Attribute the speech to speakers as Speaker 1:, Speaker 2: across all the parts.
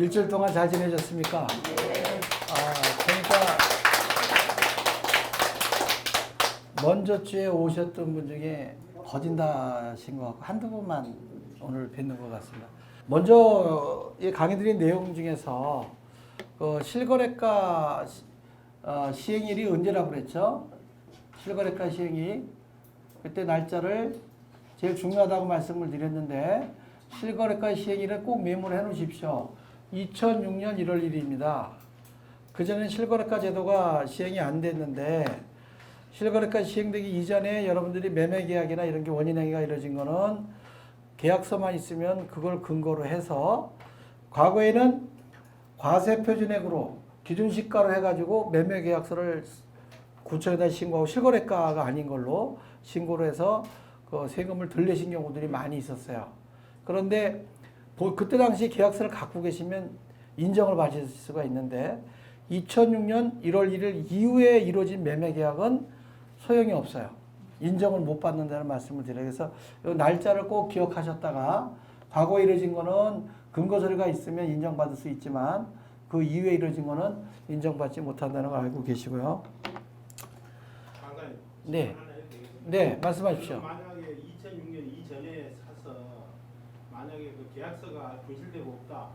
Speaker 1: 일주일 동안 잘 지내셨습니까? 그러니까 먼저 주에 오셨던 분 중에 거진다신 것 같고 한두 분만 오늘 뵙는 것 같습니다. 먼저 이 강의 드린 내용 중에서 그 실거래가 시행일이 언제라고 그랬죠? 실거래가 시행이 그때 날짜를 제일 중요하다고 말씀을 드렸는데 실거래가 시행일은 꼭 메모를 해 놓으십시오. 2006년 1월 1일입니다. 그전엔 실거래가 제도가 시행이 안 됐는데 실거래가 시행되기 이전에 여러분들이 매매 계약이나 이런 게 원인행위가 이루어진 거는 계약서만 있으면 그걸 근거로 해서 과거에는 과세표준액으로 기준시가로 해가지고 매매 계약서를 구청에다 신고하고 실거래가가 아닌 걸로 신고를 해서 그 세금을 덜 내신 경우들이 많이 있었어요. 그런데 그때 당시 계약서를 갖고 계시면 인정을 받으실 수가 있는데 2006년 1월 1일 이후에 이루어진 매매 계약은 소용이 없어요. 인정을 못 받는다는 말씀을 드려요. 그래서 이 날짜를 꼭 기억하셨다가 과거에 이루어진 거는 근거 서류가 있으면 인정받을 수 있지만 그 이후에 이루어진 거는 인정받지 못한다는 걸 알고 계시고요. 네. 네, 말씀하십시오.
Speaker 2: 만약에 2006년 이전에 사서 만약에 그 계약서가 분실되고 없다.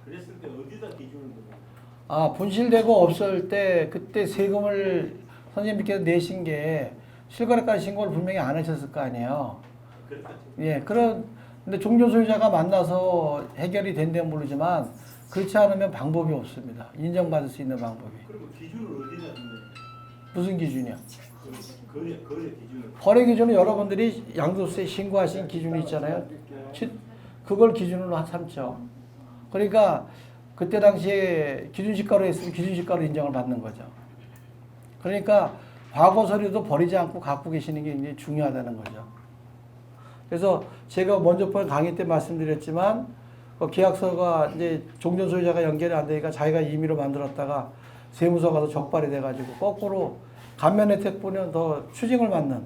Speaker 2: 그랬을 때 어디다 기준을 두고?
Speaker 1: 분실되고 없을 때 그때 세금을 선생님께서 내신 게 실거래가 신고를 분명히 안 하셨을 거 아니에요.
Speaker 2: 그렇겠죠.
Speaker 1: 예, 근데 종전 소유자가 만나서 해결이 된다면 모르지만 그렇지 않으면 방법이 없습니다. 인정받을 수 있는 방법이.
Speaker 2: 그리고 기준을 어디다 두는?
Speaker 1: 무슨 기준이요?
Speaker 2: 거래 기준을.
Speaker 1: 거래 기준은 여러분들이 양도세 신고하신 기준이 있잖아요. 그걸 기준으로 삼죠. 그러니까 그때 당시에 기준시가로 했으면 기준시가로 인정을 받는 거죠. 그러니까 과거 서류도 버리지 않고 갖고 계시는 게 굉장히 중요하다는 거죠. 그래서 제가 먼저 번 강의 때 말씀드렸지만 계약서가 이제 종전 소유자가 연결이 안 되니까 자기가 임의로 만들었다가 세무서 가서 적발이 돼가지고 거꾸로 감면 혜택 보면 더 추징을 받는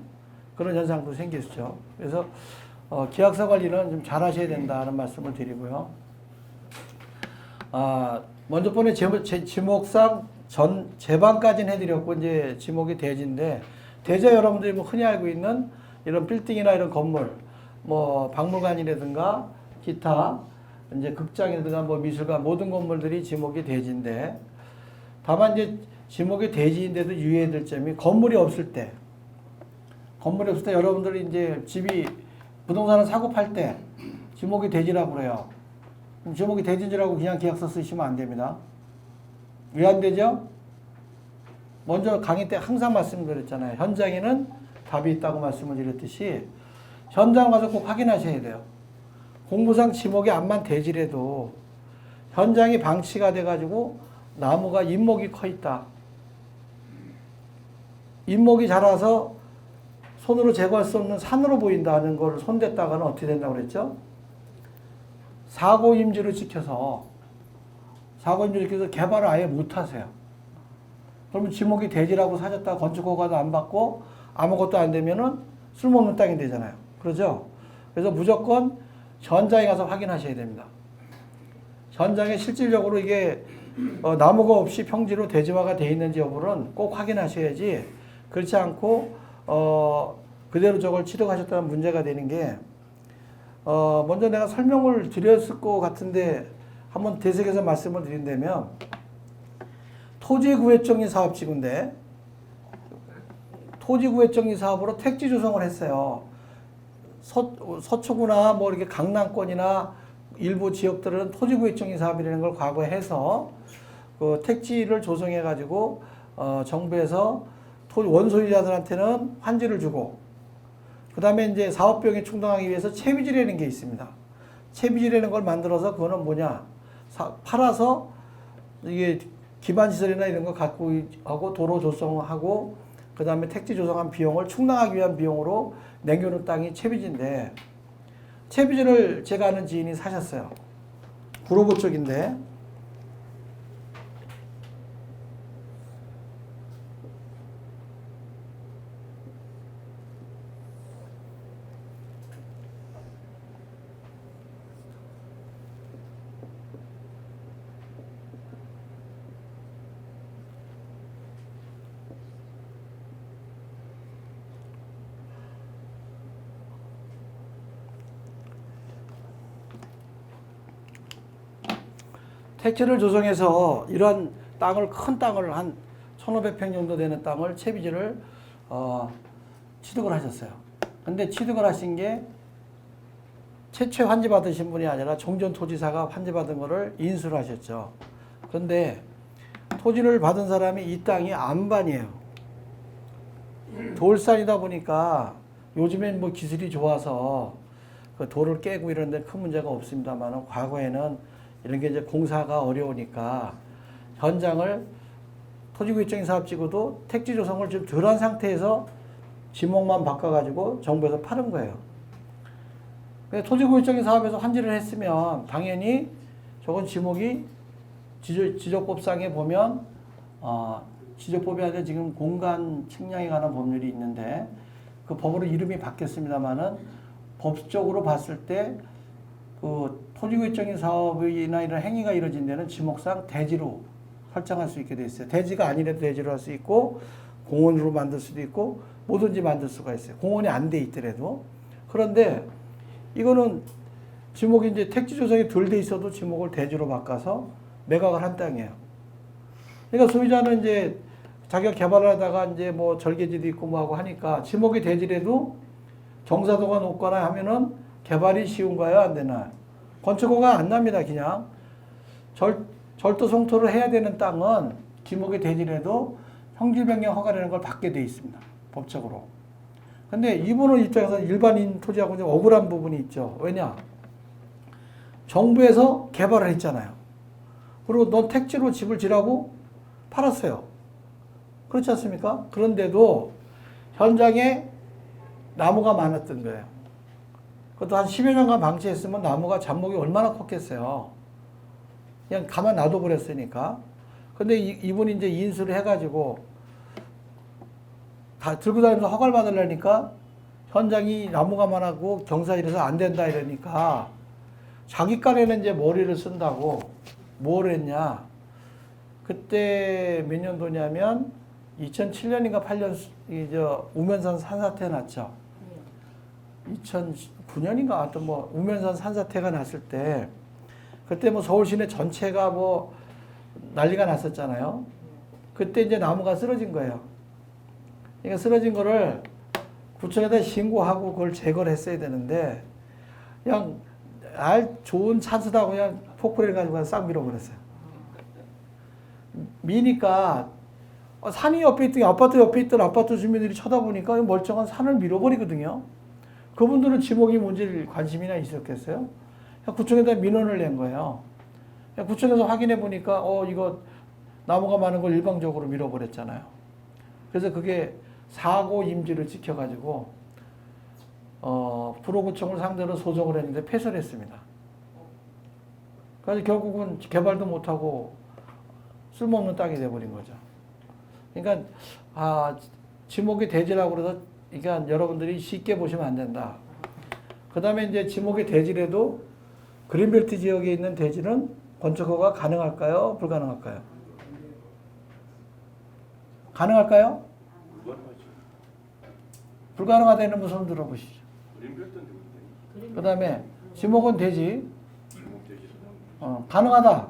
Speaker 1: 그런 현상도 생기죠. 그래서 계약서 관리는 좀 잘 하셔야 된다는 말씀을 드리고요. 먼저 번에 지목상 제방까지는 해드렸고 이제 지목이 대지인데 대지 여러분들이 뭐 흔히 알고 있는 이런 빌딩이나 이런 건물 뭐 박물관이라든가 기타 이제 극장이라든가 뭐 미술관 모든 건물들이 지목이 대지인데 다만 이제 지목이 대지인데도 유의해야 될 점이 건물이 없을 때 여러분들이 이제 집이 부동산을 사고 팔 때 지목이 대지라고 그래요. 그럼 지목이 대지라고 그냥 계약서 쓰시면 안 됩니다. 왜 안 되죠? 먼저 강의 때 항상 말씀드렸잖아요. 현장에는 답이 있다고 말씀을 드렸듯이 현장 가서 꼭 확인하셔야 돼요. 공부상 지목이 암만 대지래도 현장이 방치가 돼가지고 나무가 잇목이 커 있다. 잇목이 자라서 손으로 제거할 수 없는 산으로 보인다는 걸 손댔다가는 어떻게 된다고 그랬죠? 사고임지를 지켜서 개발을 아예 못 하세요. 그러면 지목이 대지라고 사셨다가 건축허가도 안 받고 아무것도 안 되면은 쓸모없는 땅이 되잖아요. 그러죠? 그래서 무조건 현장에 가서 확인하셔야 됩니다. 현장에 실질적으로 이게 나무가 없이 평지로 대지화가 되어 있는지 여부는 꼭 확인하셔야지 그렇지 않고 그대로 저걸 취득하셨다는 문제가 되는 게 먼저 내가 설명을 드렸을 것 같은데 한번 되새겨서 말씀을 드린다면 토지구획정리 사업지구인데 토지구획정리 사업으로 택지 조성을 했어요. 서초구나 뭐 이렇게 강남권이나 일부 지역들은 토지구획정리 사업이라는 걸 과거에 해서 그 택지를 조성해 가지고 정부에서 원소유자들한테는 환지를 주고 그 다음에 이제 사업 비용에 충당하기 위해서 채비지라는 게 있습니다. 채비지라는 걸 만들어서 그거는 뭐냐 팔아서 이게 기반시설이나 이런 거 갖고 하고 도로 조성하고 그 다음에 택지 조성한 비용을 충당하기 위한 비용으로 남겨놓은 땅이 채비지인데 채비지를 제가 아는 지인이 사셨어요. 구로구 쪽인데 택지를 조성해서 이러한 땅을 큰 땅을 한 1,500평 정도 되는 땅을 채비지를 취득을 하셨어요. 근데 취득을 하신 게 최초에 환지 받으신 분이 아니라 종전토지사가 환지 받은 거를 인수를 하셨죠. 그런데 토지를 받은 사람이 이 땅이 안반이에요. 돌산이다 보니까 요즘엔 뭐 기술이 좋아서 그 돌을 깨고 이런 데 큰 문제가 없습니다만 과거에는 이런 게 이제 공사가 어려우니까 현장을 토지구입증 사업 찍어도 택지 조성을 좀 덜한 상태에서 지목만 바꿔가지고 정부에서 파는 거예요. 토지구입증 사업에서 환지를 했으면 당연히 저건 지목이 지적법상에 보면 지적법이 아니라 지금 공간 측량에 관한 법률이 있는데 그 법으로 이름이 바뀌었습니다만은 법적으로 봤을 때 그 토지구입증 사업이나 이런 행위가 이루어진 데는 지목상 대지로 설정할 수 있게 돼 있어요. 대지가 아니라도 대지로 할 수 있고 공원으로 만들 수도 있고 뭐든지 만들 수가 있어요. 공원이 안 돼 있더라도. 그런데 이거는 지목이 이제 택지 조성이 덜 돼 있어도 지목을 대지로 바꿔서 매각을 한 땅이에요. 그러니까 소유자는 이제 자기가 개발을 하다가 이제 뭐 절개지도 있고 뭐 하고 하니까 지목이 대지라도 경사도가 높거나 하면은 개발이 쉬운가요? 안 되나요? 건축허가 안 납니다. 그냥 절도 송토를 해야 되는 땅은 지목이 대지라도 형질 변경 허가라는 걸 받게 돼 있습니다. 법적으로. 근데 이분은 입장에서 일반인 토지하고 좀 억울한 부분이 있죠. 왜냐? 정부에서 개발을 했잖아요. 그리고 넌 택지로 집을 지라고 팔았어요. 그렇지 않습니까? 그런데도 현장에 나무가 많았던 거예요. 그것도 한 10여 년간 방치했으면 나무가 잡목이 얼마나 컸겠어요. 그냥 가만 놔둬 버렸으니까. 근데 이분이 이제 인수를 해가지고 다 들고 다니면서 허가를 받으려니까 현장이 나무가 많았고 경사지라서 안 된다 이러니까 자기 깐에는 이제 머리를 쓴다고 뭘 했냐. 그때 몇 년도냐면 2007년인가 8년 우면산 산사태 났죠. 2009년인가 하여튼 뭐 우면산 산사태가 났을 때 그때 뭐 서울 시내 전체가 뭐 난리가 났었잖아요. 그때 이제 나무가 쓰러진 거예요. 그러니까 쓰러진 거를 구청에다 신고하고 그걸 제거를 했어야 되는데 그냥 좋은 찬스다고 그냥 포크레를 가지고 싹 밀어버렸어요. 미니까 산이 옆에 있던 아파트 옆에 있던 아파트 주민들이 쳐다보니까 멀쩡한 산을 밀어버리거든요. 그분들은 지목이 뭔지 관심이나 있었겠어요? 구청에다 민원을 낸 거예요. 구청에서 확인해 보니까 이거 나무가 많은 걸 일방적으로 밀어버렸잖아요. 그래서 그게 사고 임지를 지켜가지고 불호구청을 상대로 소송을 했는데 패소를 했습니다. 그래서 결국은 개발도 못하고 쓸모없는 땅이 돼버린 거죠. 그러니까 지목이 대지라고 그래서 그러니까 여러분들이 쉽게 보시면 안 된다. 그 다음에 이제 지목이 대지라도 그린벨트 지역에 있는 대지는 건축허가 가능할까요? 불가능할까요? 가능할까요? 불가능하다는 무슨 들어보시죠. 그 다음에 지목은 대지. 가능하다.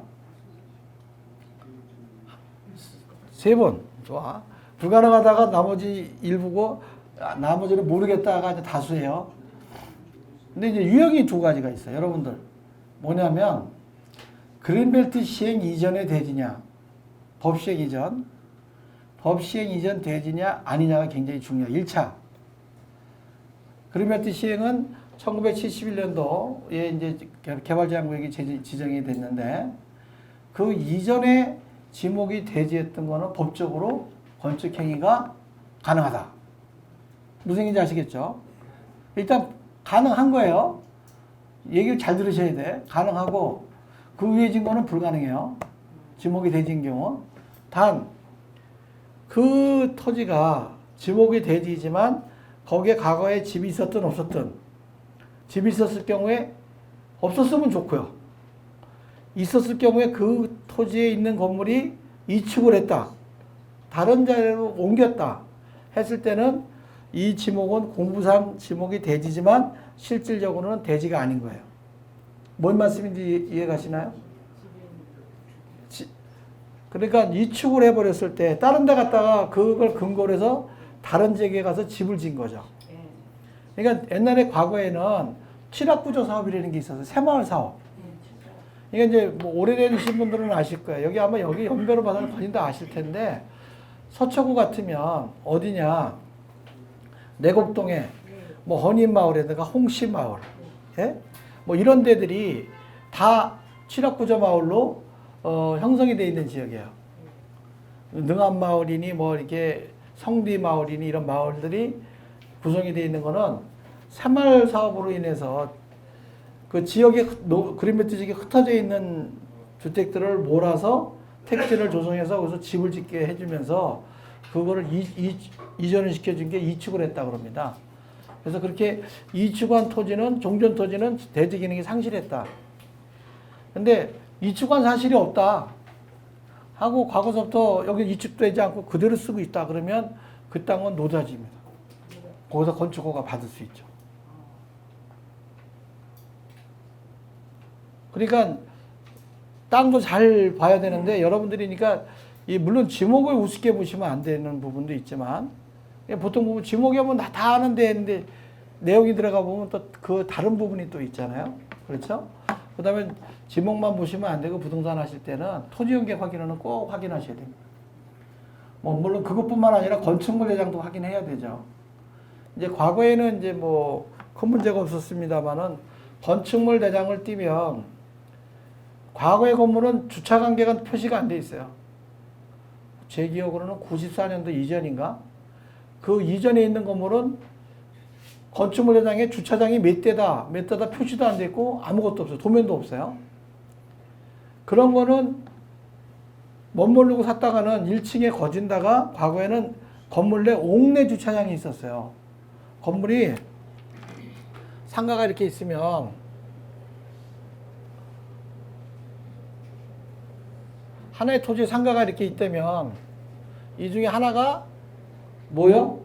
Speaker 1: 3번. 좋아. 불가능하다가 나머지 일부고 나머지는 모르겠다가 이제 다수예요. 근데 이제 유형이 2가지가 있어요. 여러분들. 뭐냐면 그린벨트 시행 이전의 대지냐 법 시행 이전 대지냐 아니냐가 굉장히 중요해요. 1차 그린벨트 시행은 1971년도에 이제 개발제한구역이 지정이 됐는데 그 이전에 지목이 대지했던 거는 법적으로 건축행위가 가능하다. 무슨 얘기인지 아시겠죠? 일단 가능한 거예요. 얘기를 잘 들으셔야 돼. 가능하고 그 위에 증거는 불가능해요. 지목이 대지인 경우. 단 그 토지가 지목이 대지이지만 거기에 과거에 집이 있었든 없었든 집이 있었을 경우에 없었으면 좋고요. 있었을 경우에 그 토지에 있는 건물이 이축을 했다. 다른 자리로 옮겼다. 했을 때는 이 지목은 공부상 지목이 대지지만 실질적으로는 대지가 아닌 거예요. 뭔 말씀인지 이해 가시나요? 그러니까 이축을 해버렸을 때 다른 데 갔다가 그걸 근거로 해서 다른 지역에 가서 집을 지은 거죠. 그러니까 옛날에 과거에는 칠합구조 사업이라는 게 있어서 새마을 사업. 이게 이제 뭐 오래되신 분들은 아실 거예요. 여기 아마 여기 연배로 봐서는 거의 다 아실 텐데 서초구 같으면 어디냐? 내곡동에 뭐 헌인마을이라든가 홍시마을, 예? 뭐 이런 데들이 다 칠합구조 마을로 형성이 되어 있는 지역이에요. 능암마을이니 뭐 이렇게 성디마을이니 이런 마을들이 구성이 되어 있는 거는 새마을 사업으로 인해서 그 지역에 그린벨트 지역에 흩어져 있는 주택들을 몰아서 택지를 조성해서 거기서 집을 짓게 해주면서 그거를 이전을 시켜준 게 이축을 했다고 합니다. 그래서 그렇게 이축한 토지는 종전 토지는 대지 기능이 상실했다. 근데 이축한 사실이 없다 하고 과거서부터 여기 이축되지 않고 그대로 쓰고 있다 그러면 그 땅은 노자지입니다. 거기서 건축허가 받을 수 있죠. 그러니까 땅도 잘 봐야 되는데 여러분들이니까 물론 지목을 우습게 보시면 안 되는 부분도 있지만 보통 보면 지목이 하면 다 아는데 했는데 내용이 들어가 보면 또 그 다른 부분이 또 있잖아요. 그렇죠? 그 다음에 지목만 보시면 안 되고 부동산 하실 때는 토지 연계 확인은 꼭 확인하셔야 됩니다. 뭐 물론 그것뿐만 아니라 건축물 대장도 확인해야 되죠. 이제 과거에는 이제 뭐 큰 문제가 없었습니다만은 건축물 대장을 띄면 과거의 건물은 주차 관계가 표시가 안 돼 있어요. 제 기억으로는 94년도 이전인가? 그 이전에 있는 건물은 건축물 대장에 주차장이 몇 대다 표시도 안 돼 있고 아무것도 없어요. 도면도 없어요. 그런 거는 멋모르고 샀다가는 1층에 거진다가 과거에는 건물 내 옥내 주차장이 있었어요. 건물이 상가가 이렇게 있으면 하나의 토지에 상가가 이렇게 있다면 이 중에 하나가 뭐요?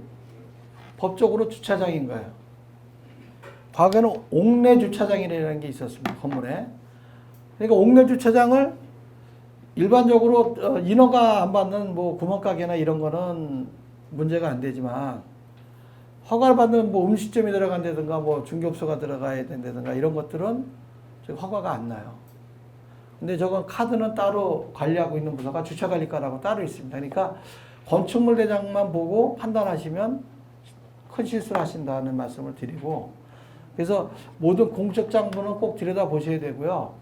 Speaker 1: 법적으로 주차장인 거예요. 과거에는 옥내 주차장이라는 게 있었습니다. 건물에. 그러니까 옥내 주차장을 일반적으로 인허가 안 받는 뭐 구멍가게나 이런 거는 문제가 안 되지만 허가를 받는 뭐 음식점이 들어간다든가 뭐 중개업소가 들어가야 된다든가 이런 것들은 허가가 안 나요. 근데 저건 카드는 따로 관리하고 있는 부서가 주차관리과라고 따로 있습니다. 그러니까 건축물 대장만 보고 판단하시면 큰 실수를 하신다는 말씀을 드리고 그래서 모든 공적 장부는 꼭 들여다 보셔야 되고요.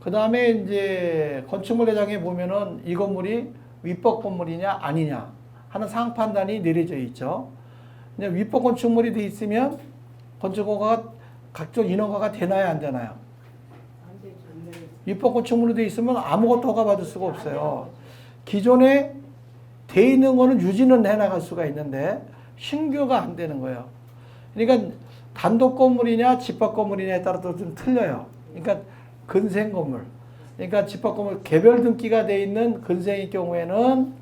Speaker 1: 그 다음에 이제 건축물 대장에 보면은 이 건물이 위법 건물이냐 아니냐 하는 상황 판단이 내려져 있죠. 근데 위법 건축물이 돼 있으면 건축허가가 각종 인허가가 되나요 안 되나요? 위법 건축물로 돼 있으면 아무것도 허가 받을 수가 없어요. 기존에 돼 있는 거는 유지는 해나갈 수가 있는데 신규가 안 되는 거예요. 그러니까 단독 건물이냐 집합 건물이냐에 따라서 좀 틀려요. 그러니까 근생 건물. 그러니까 집합 건물 개별 등기가 돼 있는 근생의 경우에는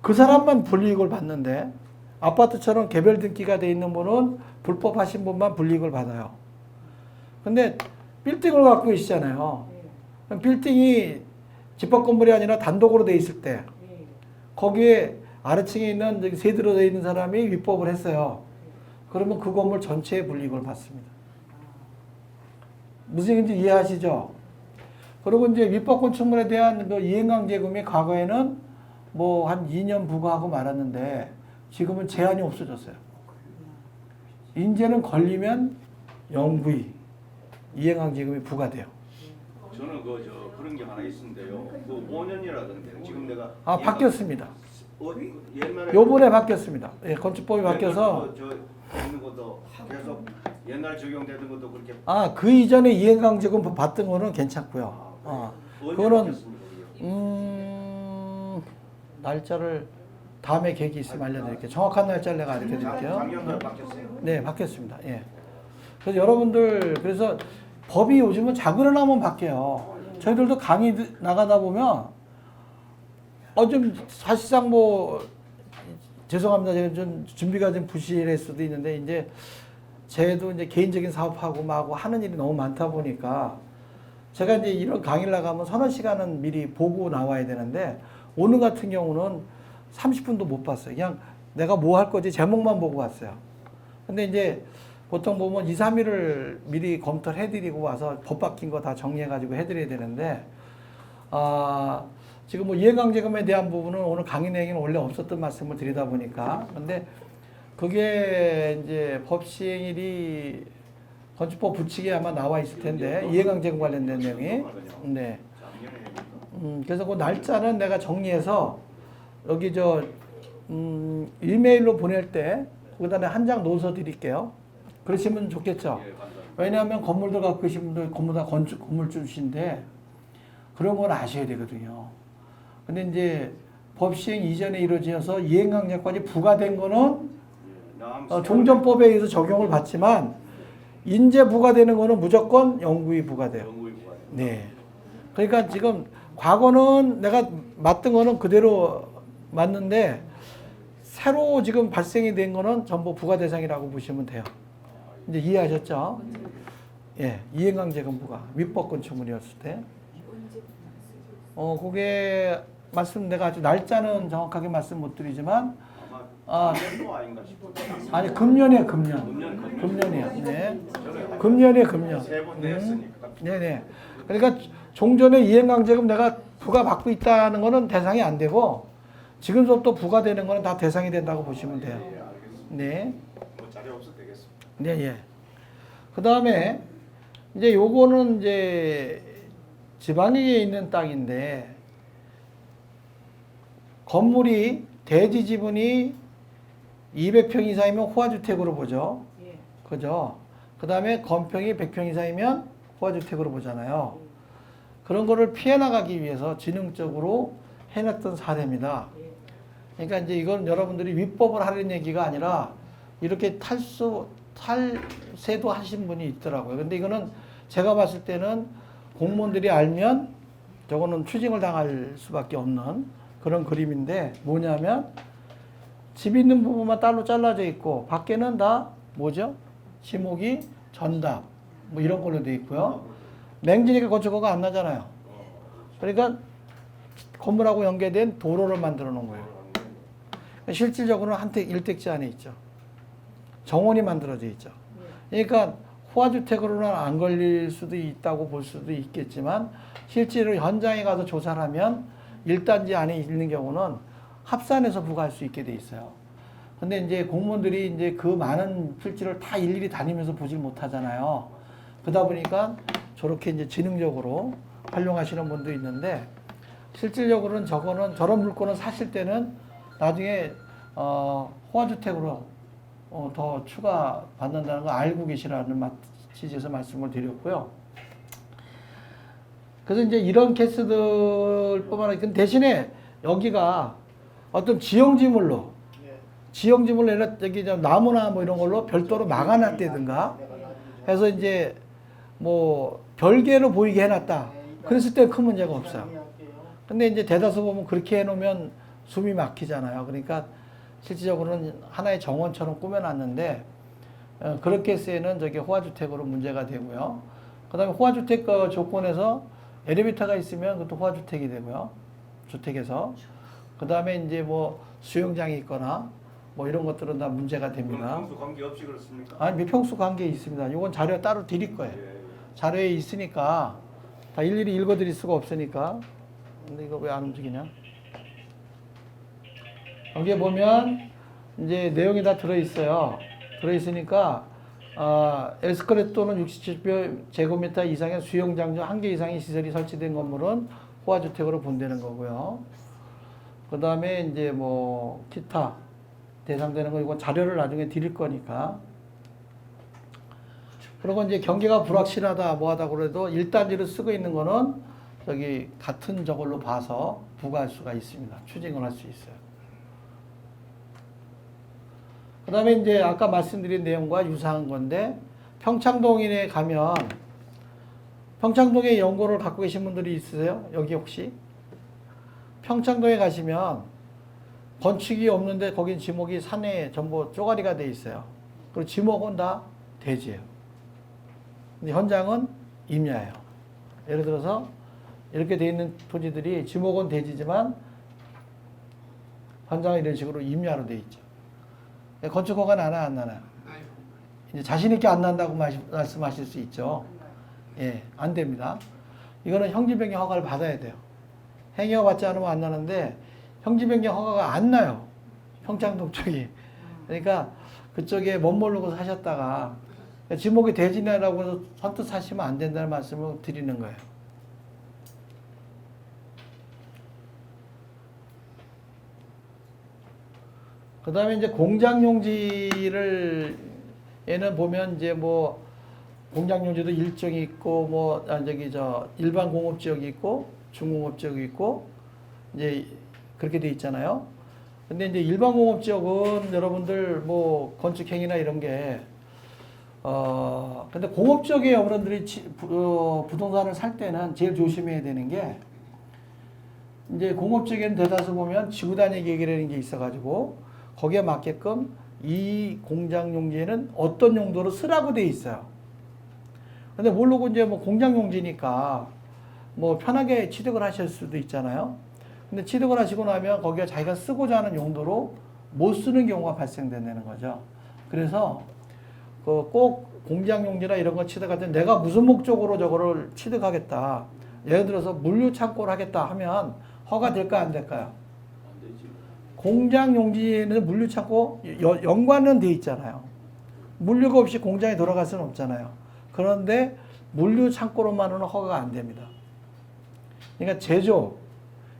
Speaker 1: 그 사람만 불이익을 받는데 아파트처럼 개별 등기가 돼 있는 분은 불법 하신 분만 불이익을 받아요. 근데 빌딩을 갖고 계시잖아요. 빌딩이 집합 건물이 아니라 단독으로 돼 있을 때 거기에 아래층에 있는 세대로 되어 있는 사람이 위법을 했어요. 그러면 그 건물 전체에 불이익을 받습니다. 무슨 얘기인지 이해하시죠? 그리고 이제 위법 건축물에 대한 그 이행강제금이 과거에는 뭐 한 2년 부과하고 말았는데 지금은 제한이 없어졌어요. 이제는 걸리면 영구히 이행강제금이 부과돼요.
Speaker 3: 저는 그런 게 하나 있는데요. 그 5년이라던데 지금 내가
Speaker 1: 바뀌었습니다.
Speaker 3: 옛날에
Speaker 1: 요번에 바뀌었습니다. 예, 건축법이 바뀌어서
Speaker 3: 저 있는 것도 계속 옛날 적용되던 것도 그렇게
Speaker 1: 그 이전에 이행강제금 받던 거는 괜찮고요. 그거는 날짜를 다음에 계기 있으면 알려드릴게요. 정확한 날짜를 내가 알려드릴게요.
Speaker 3: 작년도에 바뀌었어요.
Speaker 1: 네, 바뀌었습니다. 예. 그래서 여러분들 그래서 법이 요즘은 자그러 하면 바뀌어요. 저희들도 강의 나가다 보면 좀 사실상 뭐 죄송합니다. 제가 좀 준비가 좀 부실할 수도 있는데 이제 저도 이제 개인적인 사업하고 막 하는 일이 너무 많다 보니까 제가 이제 이런 강의를 나가면 서너 시간은 미리 보고 나와야 되는데 오늘 같은 경우는 30분도 못 봤어요. 그냥 내가 뭐 할 거지 제목만 보고 왔어요. 근데 이제 보통 보면 2, 3일을 미리 검토를 해드리고 와서 법 바뀐 거 다 정리해가지고 해드려야 되는데, 지금 뭐 이해강제금에 대한 부분은 오늘 강의 내용에는 원래 없었던 말씀을 드리다 보니까. 근데 그게 이제 법 시행일이 건축법 부칙에 아마 나와 있을 텐데, 이해강제금 관련된 내용이. 네. 그래서 그 날짜는 내가 정리해서 여기 이메일로 보낼 때 거기다 한 장 넣어서 드릴게요. 그러시면 좋겠죠. 왜냐하면 건물들 갖고 계신 분들 건물 다 건물주신데 그런 건 아셔야 되거든요. 근데 이제 법 시행 이전에 이루어져서 이행강제까지 부과된 거는 종전법에 의해서 적용을 받지만 인제 부과되는 거는 무조건 영구히 부과돼요. 네. 그러니까 지금 과거는 내가 맞던 거는 그대로 맞는데 새로 지금 발생이 된 거는 전부 부과 대상이라고 보시면 돼요. 이제 이해하셨죠? 예, 이행강제금 부과 위법 건축물이었을 때. 그게 내가 아주 날짜는 정확하게 말씀 못 드리지만 아니 금년이에요, 금년이에요. 네. 금년이에요, 금년.
Speaker 3: 세번 냈으니까.
Speaker 1: 네네. 그러니까 종전에 이행강제금 내가 부과받고 있다는 거는 대상이 안 되고 지금부터 부과되는 거는 다 대상이 된다고 보시면 돼요.
Speaker 3: 예, 알겠습니다.
Speaker 1: 네.
Speaker 3: 뭐 자료 없어도 되겠습니다.
Speaker 1: 네, 예. 그 다음에 이제 요거는 이제 지방에 있는 땅인데 건물이 대지 지분이 200평 이상이면 호화주택으로 보죠.
Speaker 4: 예.
Speaker 1: 그죠? 그 다음에 건평이 100평 이상이면 호화주택으로 보잖아요. 그런 거를 피해 나가기 위해서 지능적으로 해놨던 사례입니다. 그러니까 이제 이건 여러분들이 위법을 하려는 얘기가 아니라 이렇게 탈세도 하신 분이 있더라고요. 근데 이거는 제가 봤을 때는 공무원들이 알면 저거는 추징을 당할 수밖에 없는 그런 그림인데 뭐냐면 집 있는 부분만 따로 잘라져 있고 밖에는 다 뭐죠? 지목이 전답 뭐 이런 걸로 돼 있고요. 맹지니까 건축허가 안 나잖아요. 그러니까 건물하고 연계된 도로를 만들어 놓은 거예요. 실질적으로는 일택지 안에 있죠. 정원이 만들어져 있죠. 그러니까 호화주택으로는 안 걸릴 수도 있다고 볼 수도 있겠지만 실제로 현장에 가서 조사를 하면 1단지 안에 있는 경우는 합산해서 부과할 수 있게 돼 있어요. 근데 이제 공무원들이 이제 그 많은 필지를 다 일일이 다니면서 보질 못하잖아요. 그러다 보니까 저렇게 이제 지능적으로 활용하시는 분도 있는데 실질적으로는 저런 물건을 사실 때는 나중에 호화주택으로 더 추가 받는다는 거 알고 계시라는 취지에서 말씀을 드렸고요. 그래서 이제 이런 케이스들뿐만 아니라 대신에 여기가 어떤 지형지물로 여기 나무나 뭐 이런 걸로 별도로 막아놨다든가 해서 이제 뭐 별개로 보이게 해놨다. 그랬을 때 큰 문제가 없어요. 근데 이제 대다수 보면 그렇게 해놓으면 숨이 막히잖아요. 그러니까 실질적으로는 하나의 정원처럼 꾸며놨는데 그런 케이스에는 저게 호화주택으로 문제가 되고요. 그 다음에 호화주택 조건에서 엘리베이터가 있으면 그것도 호화주택이 되고요. 주택에서. 그 다음에 이제 뭐 수영장이 있거나 뭐 이런 것들은 다 문제가 됩니다.
Speaker 3: 평수 관계 없이 그렇습니까?
Speaker 1: 아니, 평수 관계 있습니다. 이건 자료 따로 드릴 거예요. 자료에 있으니까 다 일일이 읽어드릴 수가 없으니까. 근데 이거 왜 안 움직이냐? 여기에 보면 이제 내용이 다 들어있어요. 들어있으니까 에스컬레이터 또는 67제곱미터 이상의 수영장 중 1개 이상의 시설이 설치된 건물은 호화주택으로 본다는 거고요. 그 다음에 이제 뭐 기타 대상되는 거 이거 자료를 나중에 드릴 거니까. 그리고 이제 경계가 불확실하다 뭐하다 그래도 1단지를 쓰고 있는 거는 저기 같은 저걸로 봐서 부과할 수가 있습니다. 추징을 할 수 있어요. 그 다음에 이제 아까 말씀드린 내용과 유사한 건데 평창동에 가면 평창동에 연고를 갖고 계신 분들이 있으세요? 여기 혹시? 평창동에 가시면 건축이 없는데 거긴 지목이 산에 전부 쪼가리가 돼 있어요. 그리고 지목은 다 대지예요. 근데 현장은 임야예요. 예를 들어서 이렇게 돼 있는 토지들이 지목은 대지지만 현장은 이런 식으로 임야로 돼 있죠. 건축허가 나나 안 나나? 이제 자신 있게 안 난다고 말씀하실 수 있죠. 예, 안 됩니다. 이거는 형지변경 허가를 받아야 돼요. 행위허가 받지 않으면 안 나는데 형지변경 허가가 안 나요. 평창동 쪽이. 그러니까 그쪽에 멋모르고 사셨다가 지목이 대지냐라고 해서 선뜻 사시면 안 된다는 말씀을 드리는 거예요. 그 다음에 이제 공장용지를 얘는 보면 이제 뭐 공장용지도 일종이 있고 뭐 일반 공업지역이 있고 중공업지역이 있고 이제 그렇게 돼 있잖아요. 근데 이제 일반 공업지역은 여러분들 뭐 건축행위나 이런 게 근데 공업지역에 여러분들이 부동산을 살 때는 제일 조심해야 되는 게 이제 공업지역에는 대다수 보면 지구단위 계획이라는 게 있어가지고 거기에 맞게끔 이 공장 용지에는 어떤 용도로 쓰라고 돼 있어요. 근데 모르고 이제 뭐 공장 용지니까 뭐 편하게 취득을 하실 수도 있잖아요. 근데 취득을 하시고 나면 거기가 자기가 쓰고자 하는 용도로 못 쓰는 경우가 발생된다는 거죠. 그래서 꼭 공장 용지나 이런 거 취득할 때 내가 무슨 목적으로 저거를 취득하겠다. 예를 들어서 물류 창고를 하겠다 하면 허가 될까 안 될까요?
Speaker 3: 안 되지.
Speaker 1: 공장 용지에는 물류 창고 연관은 돼 있잖아요. 물류가 없이 공장이 돌아갈 수는 없잖아요. 그런데 물류 창고로만은 허가가 안 됩니다. 그러니까 제조업,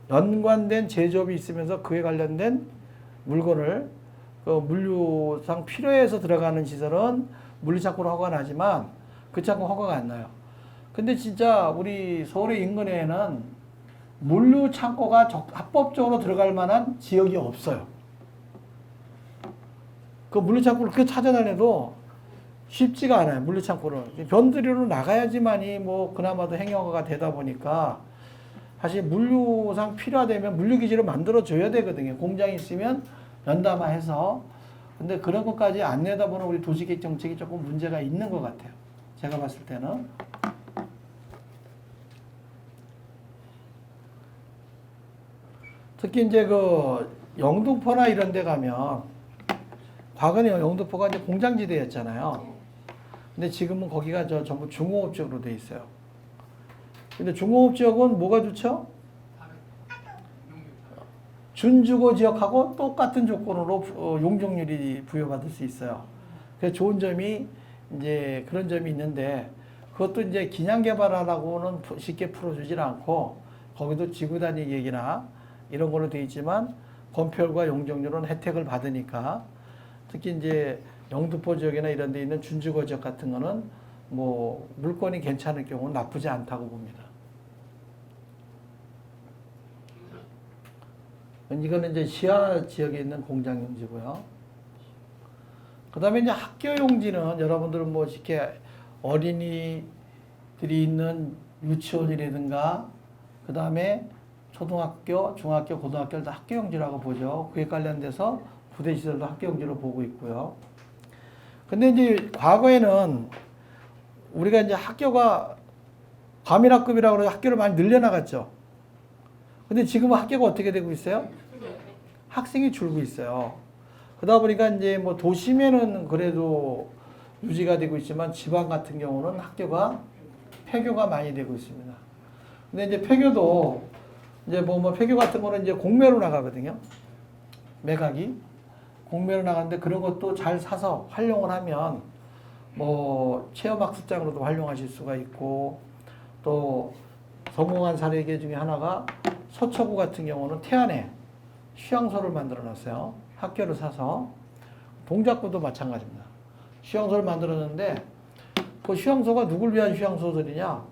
Speaker 1: 연관된 제조업이 있으면서 그에 관련된 물건을 그 물류상 필요해서 들어가는 시설은 물류 창고로 허가가 나지만 그 창고 허가가 안 나요. 근데 진짜 우리 서울의 인근에는 물류 창고가 합법적으로 들어갈 만한 지역이 없어요. 그 물류 창고를 그렇게 찾아다녀도 쉽지가 않아요. 물류 창고를 변두리로 나가야지만이 뭐 그나마도 행여가 되다 보니까 사실 물류상 필요하다면 물류기지를 만들어 줘야 되거든요. 공장이 있으면 면담해서. 근데 그런 것까지 안 내다보는 우리 도시계획 정책이 조금 문제가 있는 것 같아요. 제가 봤을 때는. 특히 이제 그 영등포나 이런 데 가면 과거에 영등포가 이제 공장지대였잖아요. 근데 지금은 거기가 전부 중공업 지역으로 돼 있어요. 근데 중공업 지역은 뭐가 좋죠? 준주거 지역하고 똑같은 조건으로 용적률이 부여받을 수 있어요. 그래서 좋은 점이 이제 그런 점이 있는데 그것도 이제 기념 개발하라고는 쉽게 풀어주질 않고 거기도 지구 단위 계획이나 이런 걸로 돼 있지만 건폐율과 용적률은 혜택을 받으니까 특히 이제 영등포 지역이나 이런 데 있는 준주거 지역 같은 거는 뭐 물건이 괜찮을 경우는 나쁘지 않다고 봅니다. 이거는 이제 시야 지역에 있는 공장 용지고요. 그 다음에 이제 학교 용지는 여러분들은 뭐 이렇게 어린이들이 있는 유치원이라든가 그 다음에 초등학교, 중학교, 고등학교를 다 학교 용지라고 보죠. 그에 관련돼서 부대시설도 학교 용지로 보고 있고요. 근데 이제 과거에는 우리가 이제 학교가 과밀학급이라고 해서 학교를 많이 늘려나갔죠. 근데 지금은 학교가 어떻게 되고 있어요? 학생이 줄고 있어요. 그러다 보니까 이제 뭐 도심에는 그래도 유지가 되고 있지만 지방 같은 경우는 학교가 폐교가 많이 되고 있습니다. 근데 이제 폐교도 이제 뭐 폐교 같은 거는 이제 공매로 나가거든요. 매각이 공매로 나가는데 그런 것도 잘 사서 활용을 하면 뭐 체험학습장으로도 활용하실 수가 있고 또 성공한 사례 중에 하나가 서초구 같은 경우는 태안에 휴양소를 만들어 놨어요. 학교를 사서. 동작구도 마찬가지입니다. 휴양소를 만들었는데 그 휴양소가 누굴 위한 휴양소들이냐?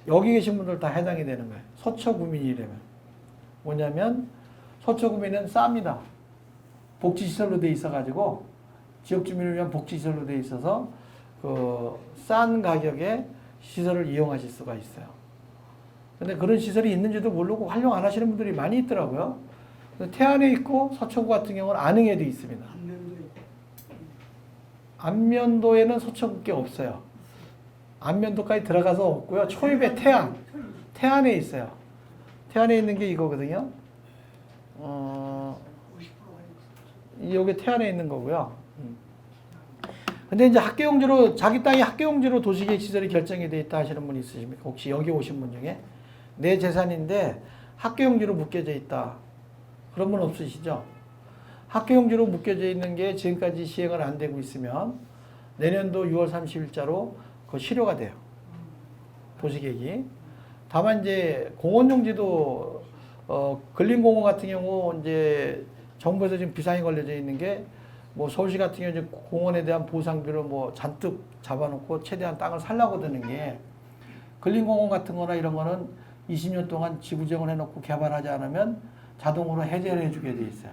Speaker 1: 여기 계신 분들 다 해당이 되는 거예요. 서초구민이라면. 뭐냐면 서초구민은 쌉니다. 복지시설로 돼 있어가지고 지역 주민을 위한 복지시설로 돼 있어서 그 싼 가격에 시설을 이용하실 수가 있어요. 근데 그런 시설이 있는지도 모르고 활용 안 하시는 분들이 많이 있더라고요. 태안에 있고 서초구 같은 경우는 안흥에도 있습니다. 안면도에는 서초구께 없어요. 안면도까지 들어가서 없고요. 초입에 태안에 있어요. 태안에 있는 게 이거거든요. 여기 태안에 있는 거고요. 근데 이제 학교용지로 자기 땅이 학교용지로 도시계획 시설이 결정이 돼 있다 하시는 분 있으십니까? 혹시 여기 오신 분 중에 내 재산인데 학교용지로 묶여져 있다. 그런 분 없으시죠? 학교용지로 묶여져 있는 게 지금까지 시행을 안 되고 있으면 내년도 6월 30일자로 그 실효가 돼요. 도시계획이. 다만 이제 공원용지도 근린공원 같은 경우 이제 정부에서 지금 비상이 걸려져 있는 게 뭐 서울시 같은 경우 이제 공원에 대한 보상비를 뭐 잔뜩 잡아놓고 최대한 땅을 살라고 드는 게 근린공원 같은 거나 이런 거는 20년 동안 지구정을 해놓고 개발하지 않으면 자동으로 해제를 해주게 돼 있어요.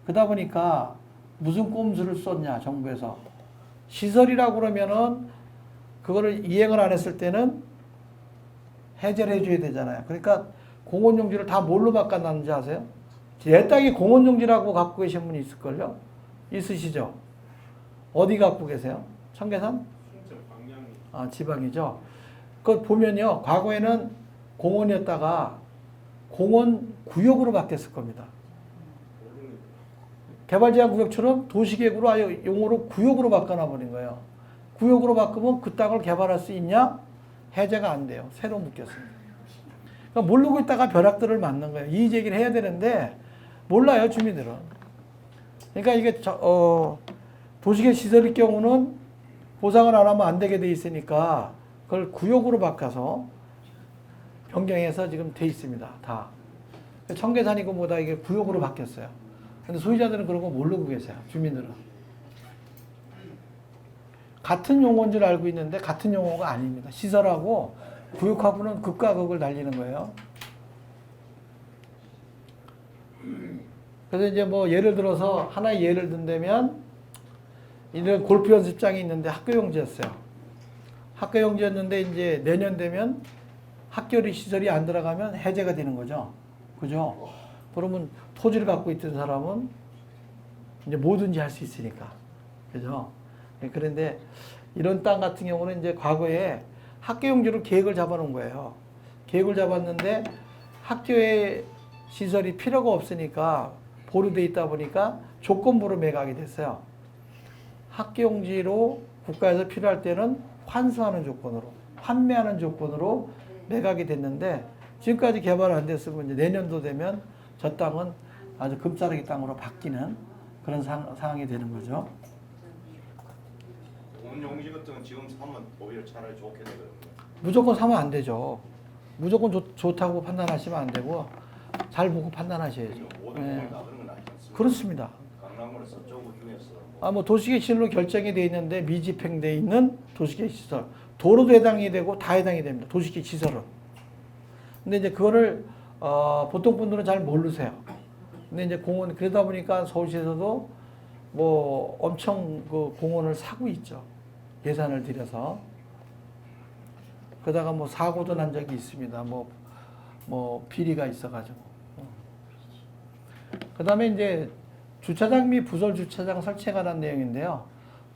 Speaker 1: 그러다 보니까 무슨 꼼수를 썼냐 정부에서 시설이라고 그러면은 그거를 이행을 안 했을 때는 해제를 해줘야 되잖아요. 그러니까 공원용지를 다 뭘로 바꿔놨는지 아세요? 내 땅이 공원용지라고 갖고 계신 분이 있을걸요? 있으시죠? 어디 갖고 계세요? 청계산?
Speaker 2: 순천 광양이
Speaker 1: 아, 지방이죠. 그거 보면요. 과거에는 공원이었다가 공원 구역으로 바뀌었을 겁니다.
Speaker 2: 모르는
Speaker 1: 개발제한구역처럼 도시계획으로 아예 용어로 구역으로 바꿔놔버린 거예요. 구역으로 바꾸면 그 땅을 개발할 수 있냐? 해제가 안 돼요. 새로 묶였습니다. 그러니까 모르고 있다가 벼락들을 맞는 거예요. 이의 제기를 해야 되는데 몰라요, 주민들은. 그러니까 이게 도시계획 시설일 경우는 보상을 안 하면 안 되게 돼 있으니까 그걸 구역으로 바꿔서 변경해서 지금 돼 있습니다. 다. 청계산이고 뭐다 이게 구역으로 바뀌었어요. 근데 소유자들은 그런 거 모르고 계세요. 주민들은. 같은 용어인 줄 알고 있는데 같은 용어가 아닙니다. 시설하고 구역하고는 극과 극을 달리는 거예요. 그래서 이제 뭐 예를 들어서 하나의 예를 든다면 이런 골프 연습장이 있는데 학교용지였어요. 학교용지였는데 이제 내년 되면 학교 시설이 안 들어가면 해제가 되는 거죠. 그죠? 그러면 토지를 갖고 있던 사람은 이제 뭐든지 할 수 있으니까. 그죠? 그런데 이런 땅 같은 경우는 이제 과거에 학교용지로 계획을 잡아놓은 거예요. 계획을 잡았는데 학교에 시설이 필요가 없으니까 보류돼 있다 보니까 조건부로 매각이 됐어요. 학교용지로 국가에서 필요할 때는 환수하는 조건으로, 환매하는 조건으로 매각이 됐는데 지금까지 개발 안 됐으면 이제 내년도 되면 저 땅은 아주 금싸르기 땅으로 바뀌는 그런 상황이 되는 거죠.
Speaker 3: 공원용지 같은 건 지금 사면 오히려 차라리 좋게 되거든요.
Speaker 1: 무조건 사면 안 되죠. 무조건 좋다고 판단하시면 안 되고 잘 보고 판단하셔야죠.
Speaker 3: 모든
Speaker 1: 네.
Speaker 3: 공원이 다 그런 건 아니지 않습니까?
Speaker 1: 그렇습니다.
Speaker 3: 강남구는 서쪽구 중에서
Speaker 1: 뭐 도시계획 시설로 결정이 돼 있는데 미집행돼 있는 도시계획 시설, 도로도 해당이 되고 다 해당이 됩니다. 도시계획 시설은. 근데 이제 그거를 보통 분들은 잘 모르세요. 근데 이제 공원 그러다 보니까 서울시에서도 뭐 엄청 그 공원을 사고 있죠. 예산을 들여서. 그러다가 뭐 사고도 난 적이 있습니다. 뭐 비리가 있어가지고. 그다음에 이제 주차장 및 부설 주차장 설치에 관한 내용인데요.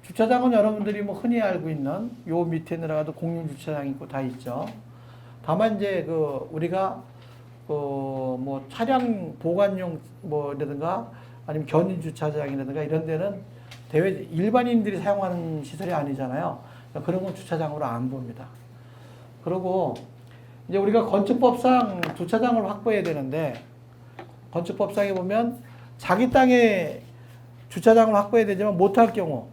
Speaker 1: 주차장은 여러분들이 뭐 흔히 알고 있는 요 밑에 내려가도 공용 주차장 있고 다 있죠. 다만 이제 그 우리가 뭐 차량 보관용 뭐라든가 아니면 견인 주차장이라든가 이런 데는 대외 일반인들이 사용하는 시설이 아니잖아요. 그런 건 주차장으로 안 봅니다. 그리고 이제 우리가 건축법상 주차장을 확보해야 되는데 건축법상에 보면 자기 땅에 주차장을 확보해야 되지만 못할 경우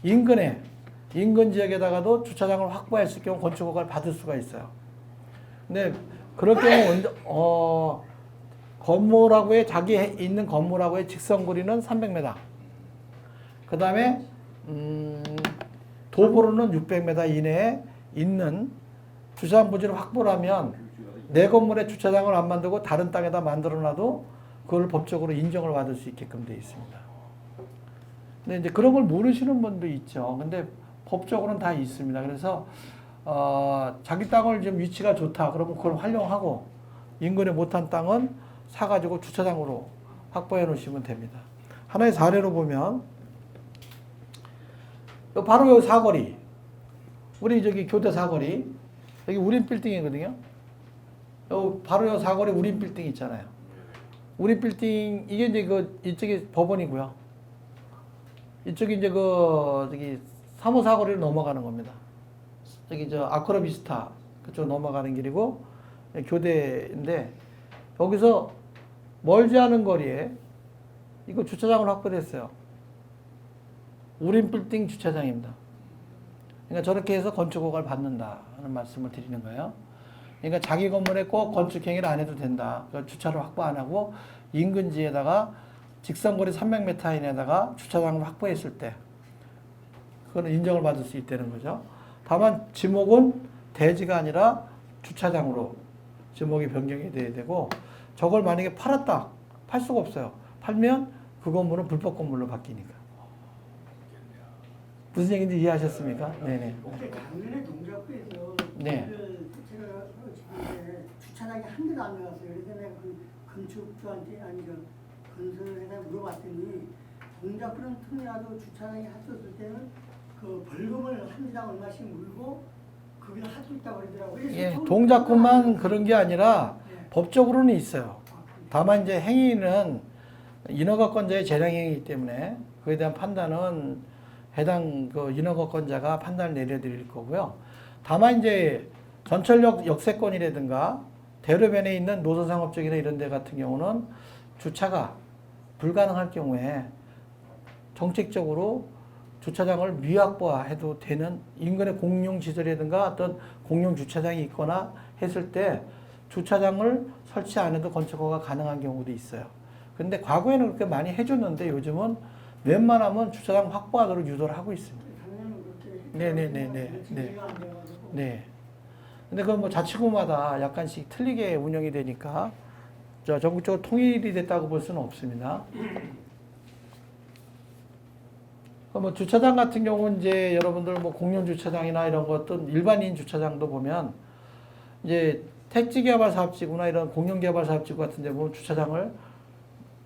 Speaker 1: 인근 지역에다가도 주차장을 확보했을 경우 건축허가를 받을 수가 있어요. 근데 그럴 경우 건물하고의 자기 있는 건물하고의 직선거리는 300m. 그 다음에 도보로는 600m 이내에 있는 주차장 부지를 확보를 하면 내 건물에 주차장을 안 만들고 다른 땅에다 만들어놔도 그걸 법적으로 인정을 받을 수 있게끔 되어 있습니다. 근데 이제 그런 걸 모르시는 분도 있죠. 근데 법적으로는 다 있습니다. 그래서 자기 땅을 좀 위치가 좋다. 그러면 그걸 활용하고 인근에 못한 땅은 사가지고 주차장으로 확보해 놓으시면 됩니다. 하나의 사례로 보면 바로 이 사거리. 우리 저기 교대 사거리 여기 우린 빌딩이거든요. 바로 요 사거리 우린 빌딩 있잖아요. 우린 빌딩 이게 이제 그 이쪽이 법원이고요. 이쪽이 이제 그 저기 3호 사거리로 넘어가는 겁니다. 저기 저 아크로비스타 그쪽 넘어가는 길이고 교대인데 여기서 멀지 않은 거리에 이거 주차장을 확보됐어요. 우린 빌딩 주차장입니다. 그러니까 저렇게 해서 건축 허가를 받는다는 말씀을 드리는 거예요. 그러니까 자기 건물에 꼭 건축 행위를 안 해도 된다. 그러니까 주차를 확보 안 하고 인근지에다가 직선거리 300m 이내에다가 주차장을 확보했을 때 그거는 인정을 받을 수 있다는 거죠. 다만 지목은 대지가 아니라 주차장으로 지목이 변경이 돼야 되고 저걸 만약에 팔았다. 팔 수가 없어요. 팔면 그 건물은 불법 건물로 바뀌니까. 무슨 얘기인지 이해하셨습니까? 네네.
Speaker 4: 작년에 동작구에서
Speaker 1: 네.
Speaker 4: 제가 지금 주차장이 한 대도 안 나갔어요. 그래서 내가 그 건축주한테 아니 그 건설회사에 물어봤더니 동작구는 틈이라도 주차장이 했었을 때는 그 벌금을 한 대당 얼마씩 물고 그걸 할 수 있다고 그러더라고요. 그래서
Speaker 1: 예,
Speaker 4: 처음
Speaker 1: 동작구만 그런 게 아니라
Speaker 4: 네.
Speaker 1: 법적으로는 있어요. 다만 이제 행위는 인허가권자의 재량행위이기 때문에 그에 대한 판단은 해당 그 인허가권자가 판단을 내려드릴 거고요. 다만 이제 전철역 역세권이라든가 대로변에 있는 노선상업적이나 이런 데 같은 경우는 주차가 불가능할 경우에 정책적으로 주차장을 미확보해도 되는 인근의 공용시설이라든가 어떤 공용주차장이 있거나 했을 때 주차장을 설치 안 해도 건축허가 가능한 경우도 있어요. 근데 과거에는 그렇게 많이 해줬는데 요즘은 웬만하면 주차장 확보하도록 유도를 하고 있습니다.
Speaker 4: 작년은 그렇게
Speaker 1: 네네네네.
Speaker 4: 진행이 안 돼가지고
Speaker 1: 네. 근데 그건 뭐 자치구마다 약간씩 틀리게 운영이 되니까 전국적으로 통일이 됐다고 볼 수는 없습니다. 뭐 주차장 같은 경우는 이제 여러분들 뭐 공용 주차장이나 이런 것도 일반인 주차장도 보면 이제 택지 개발 사업지구나 이런 공용 개발 사업지구 같은 데 보면 주차장을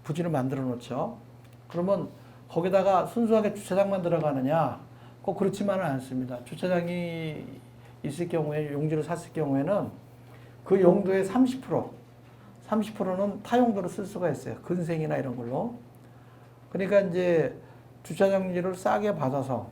Speaker 1: 부지를 만들어 놓죠. 그러면 거기다가 순수하게 주차장만 들어가느냐? 꼭 그렇지만은 않습니다. 주차장이 있을 경우에 용지를 샀을 경우에는 그 용도의 30%는 타용도로 쓸 수가 있어요. 근생이나 이런 걸로. 그러니까 이제 주차장지를 싸게 받아서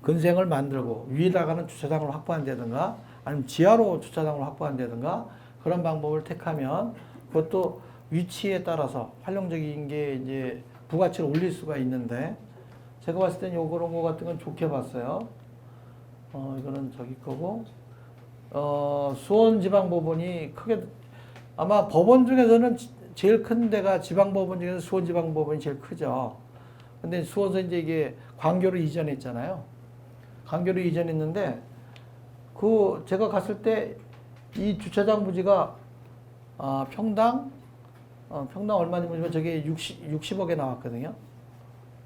Speaker 1: 근생을 만들고 위에다가는 주차장을 확보한다든가 아니면 지하로 주차장을 확보한다든가 그런 방법을 택하면 그것도 위치에 따라서 활용적인 게 이제 부가치를 올릴 수가 있는데 제가 봤을 땐 요런 거 같은 건 좋게 봤어요. 이거는 저기 거고 수원지방법원이 크게 아마 법원 중에서는 제일 큰 데가 지방법원 중에서 수원지방법원이 제일 크죠. 근데 수원서 이제 이게 광교로 이전했잖아요. 광교로 이전했는데 그 제가 갔을 때 이 주차장 부지가 평당 얼마인지 모르지만 저게 60억에 나왔거든요.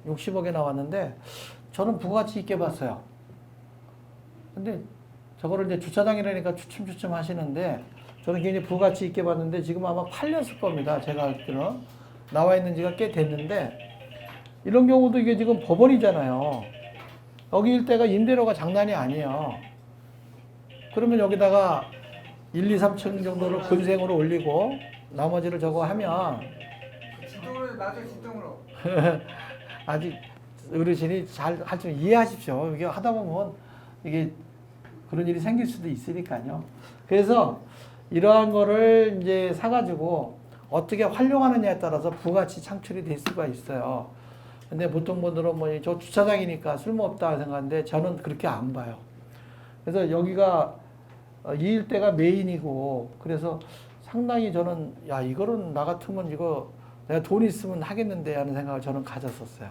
Speaker 1: 60억에 나왔는데 저는 부가치 있게 봤어요. 근데 저거를 이제 주차장이라니까 추첨 하시는데 저는 굉장히 부가치 있게 봤는데 지금 아마 팔렸을 겁니다. 제가 알기로는 나와 있는 지가 꽤 됐는데 이런 경우도 이게 지금 법원이잖아요. 여기 일대가 임대료가 장난이 아니에요. 그러면 여기다가 1, 2, 3층 정도를 근생으로 올리고 나머지를 저거 하면
Speaker 5: 지동으로 나중에 지동으로.
Speaker 1: 아직 어르신이 잘 할 줄 이해하십시오. 이게 하다 보면 이게 그런 일이 생길 수도 있으니까요. 그래서 이러한 거를 이제 사가지고 어떻게 활용하느냐에 따라서 부가치 창출이 될 수가 있어요. 근데 보통 분들은 뭐 저 주차장이니까 쓸모없다 생각하는데 저는 그렇게 안 봐요. 그래서 여기가 이 일대가 메인이고 그래서 상당히 저는 야 이거는 나 같으면 이거 내가 돈 있으면 하겠는데 하는 생각을 저는 가졌었어요.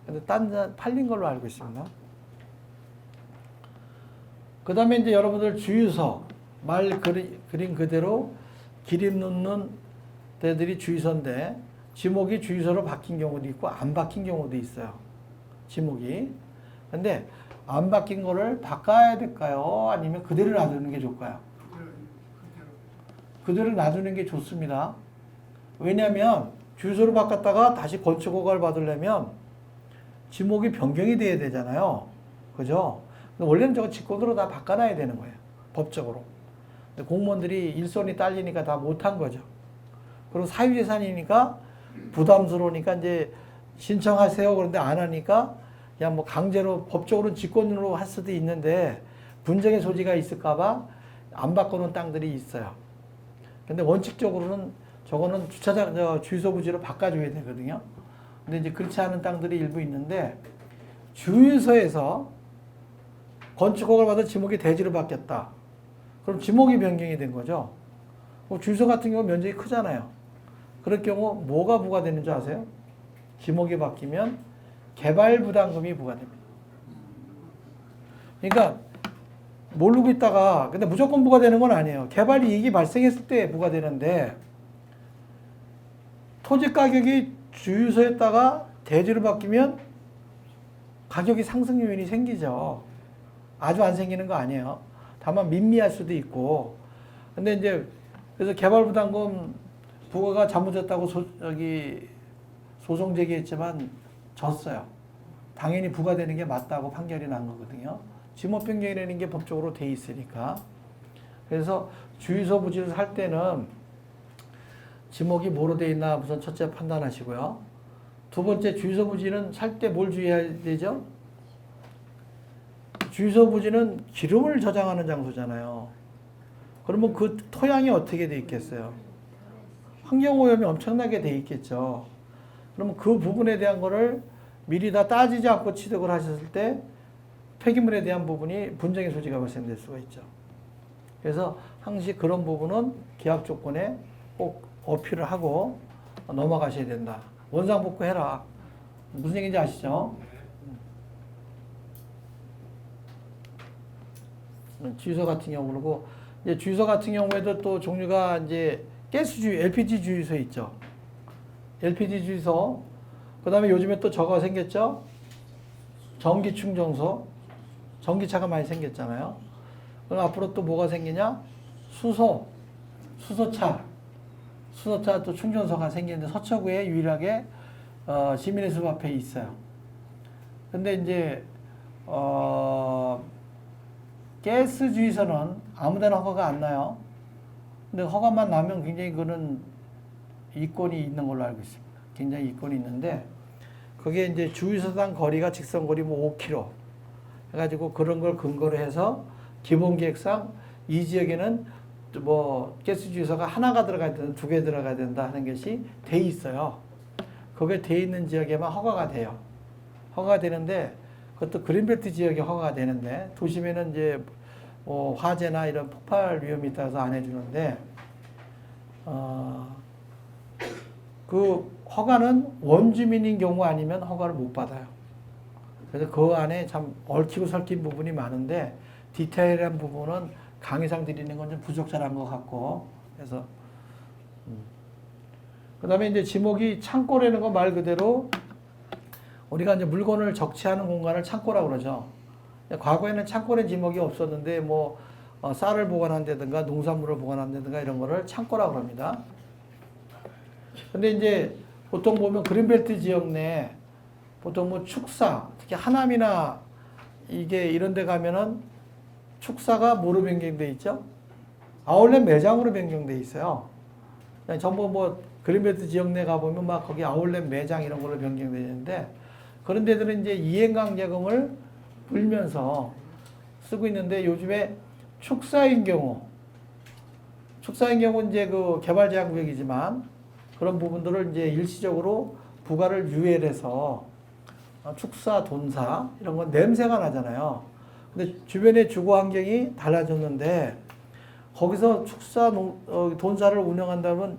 Speaker 1: 근데 딴 데 팔린 걸로 알고 있습니다. 그 다음에 이제 여러분들 주유소 말 그림 그대로 기름 넣는 데들이 주유소인데 지목이 주유소로 바뀐 경우도 있고 안 바뀐 경우도 있어요. 지목이. 근데 안 바뀐 거를 바꿔야 될까요? 아니면 그대로 놔두는 게 좋을까요? 그대로 놔두는 게 좋습니다. 왜냐하면 주유소로 바꿨다가 다시 건축 허가를 받으려면 지목이 변경이 돼야 되잖아요. 그죠? 원래는 저거 직권으로 다 바꿔놔야 되는 거예요. 법적으로. 근데 공무원들이 일손이 딸리니까 다 못한 거죠. 그리고 사유재산이니까 부담스러우니까 이제 신청하세요. 그런데 안 하니까 그냥 뭐 강제로 법적으로는 직권으로 할 수도 있는데 분쟁의 소지가 있을까봐 안 바꿔놓은 땅들이 있어요. 근데 원칙적으로는 저거는 주차장, 주유소 부지로 바꿔줘야 되거든요. 근데 이제 그렇지 않은 땅들이 일부 있는데 주유소에서 건축허가를 받아 지목이 대지로 바뀌었다. 그럼 지목이 변경이 된 거죠. 주유소 같은 경우 면적이 크잖아요. 그럴 경우 뭐가 부과되는 줄 아세요? 지목이 바뀌면 개발 부담금이 부과됩니다. 그러니까 모르고 있다가 근데 무조건 부과되는 건 아니에요. 개발 이익이 발생했을 때 부과되는데 토지 가격이 주유소에다가 대지로 바뀌면 가격이 상승 요인이 생기죠. 아주 안 생기는 거 아니에요. 다만 민미할 수도 있고. 근데 이제 그래서 개발 부담금 부과가 잘못됐다고 소송 제기했지만 졌어요. 당연히 부과되는 게 맞다고 판결이 난 거거든요. 지목 변경이라는 게 법적으로 돼 있으니까. 그래서 주유소 부지를 살 때는 지목이 뭐로 돼 있나 우선 첫째 판단하시고요. 두 번째 주유소 부지는 살 때 뭘 주의해야 되죠? 주유소 부지는 기름을 저장하는 장소잖아요. 그러면 그 토양이 어떻게 돼 있겠어요? 환경오염이 엄청나게 돼 있겠죠. 그러면 그 부분에 대한 거를 미리 다 따지지 않고 취득을 하셨을 때 폐기물에 대한 부분이 분쟁의 소지가 발생될 수가 있죠. 그래서 항시 그런 부분은 계약 조건에 꼭 어필을 하고 넘어가셔야 된다. 원상복구해라. 무슨 얘기인지 아시죠? 주유소 같은 경우 그러고 이제 주유소 같은 경우에도 또 종류가 이제 가스주유, LPG 주유소 있죠. LPG 주유소. 그다음에 요즘에 또 저거 생겼죠. 전기 충전소. 전기차가 많이 생겼잖아요. 그럼 앞으로 또 뭐가 생기냐? 수소차 또 충전소가 생기는데 서초구에 유일하게 시민의 숲 앞에 있어요. 근데 이제 가스 주유소는 아무데나 허가가 안 나요. 근데 허가만 나면 굉장히 그거는 이권이 있는 걸로 알고 있습니다. 굉장히 이권이 있는데 그게 이제 주유소당 거리가 직선거리 뭐 5km 해가지고 그런 걸 근거로 해서 기본계획상 이 지역에는 뭐 가스 주유소가 하나가 들어가야 된다, 2개 들어가야 된다 하는 것이 돼 있어요. 그게 돼 있는 지역에만 허가가 돼요. 허가가 되는데 그것도 그린벨트 지역에 허가가 되는데 도심에는 이제 뭐 화재나 이런 폭발 위험이 있다서 안 해주는데 그 허가는 원주민인 경우 아니면 허가를 못 받아요. 그래서 그 안에 참 얽히고 설킨 부분이 많은데 디테일한 부분은 강의상 드리는 건 좀 부적절한 것 같고 그래서 그 다음에 이제 지목이 창고라는 건 말 그대로 우리가 이제 물건을 적치하는 공간을 창고라고 그러죠. 과거에는 창고라는 지목이 없었는데 뭐 쌀을 보관한다든가 농산물을 보관한다든가 이런 거를 창고라고 합니다. 근데 이제 보통 보면 그린벨트 지역 내 보통 뭐 축사, 특히 하남이나 이게 이런 데 가면은 축사가 뭐로 변경돼 있죠? 아울렛 매장으로 변경돼 있어요. 전부 뭐 그린벨트 지역 내 가보면 막 거기 아울렛 매장 이런 걸로 변경돼 있는데 그런 데들은 이제 이행강제금을 불면서 쓰고 있는데 요즘에 축사인 경우 이제 그 개발 제한 구역이지만 그런 부분들을 이제 일시적으로 부과를 유예해서 축사, 돈사 이런 건 냄새가 나잖아요. 근데 주변의 주거 환경이 달라졌는데 거기서 축사, 돈사를 운영한다면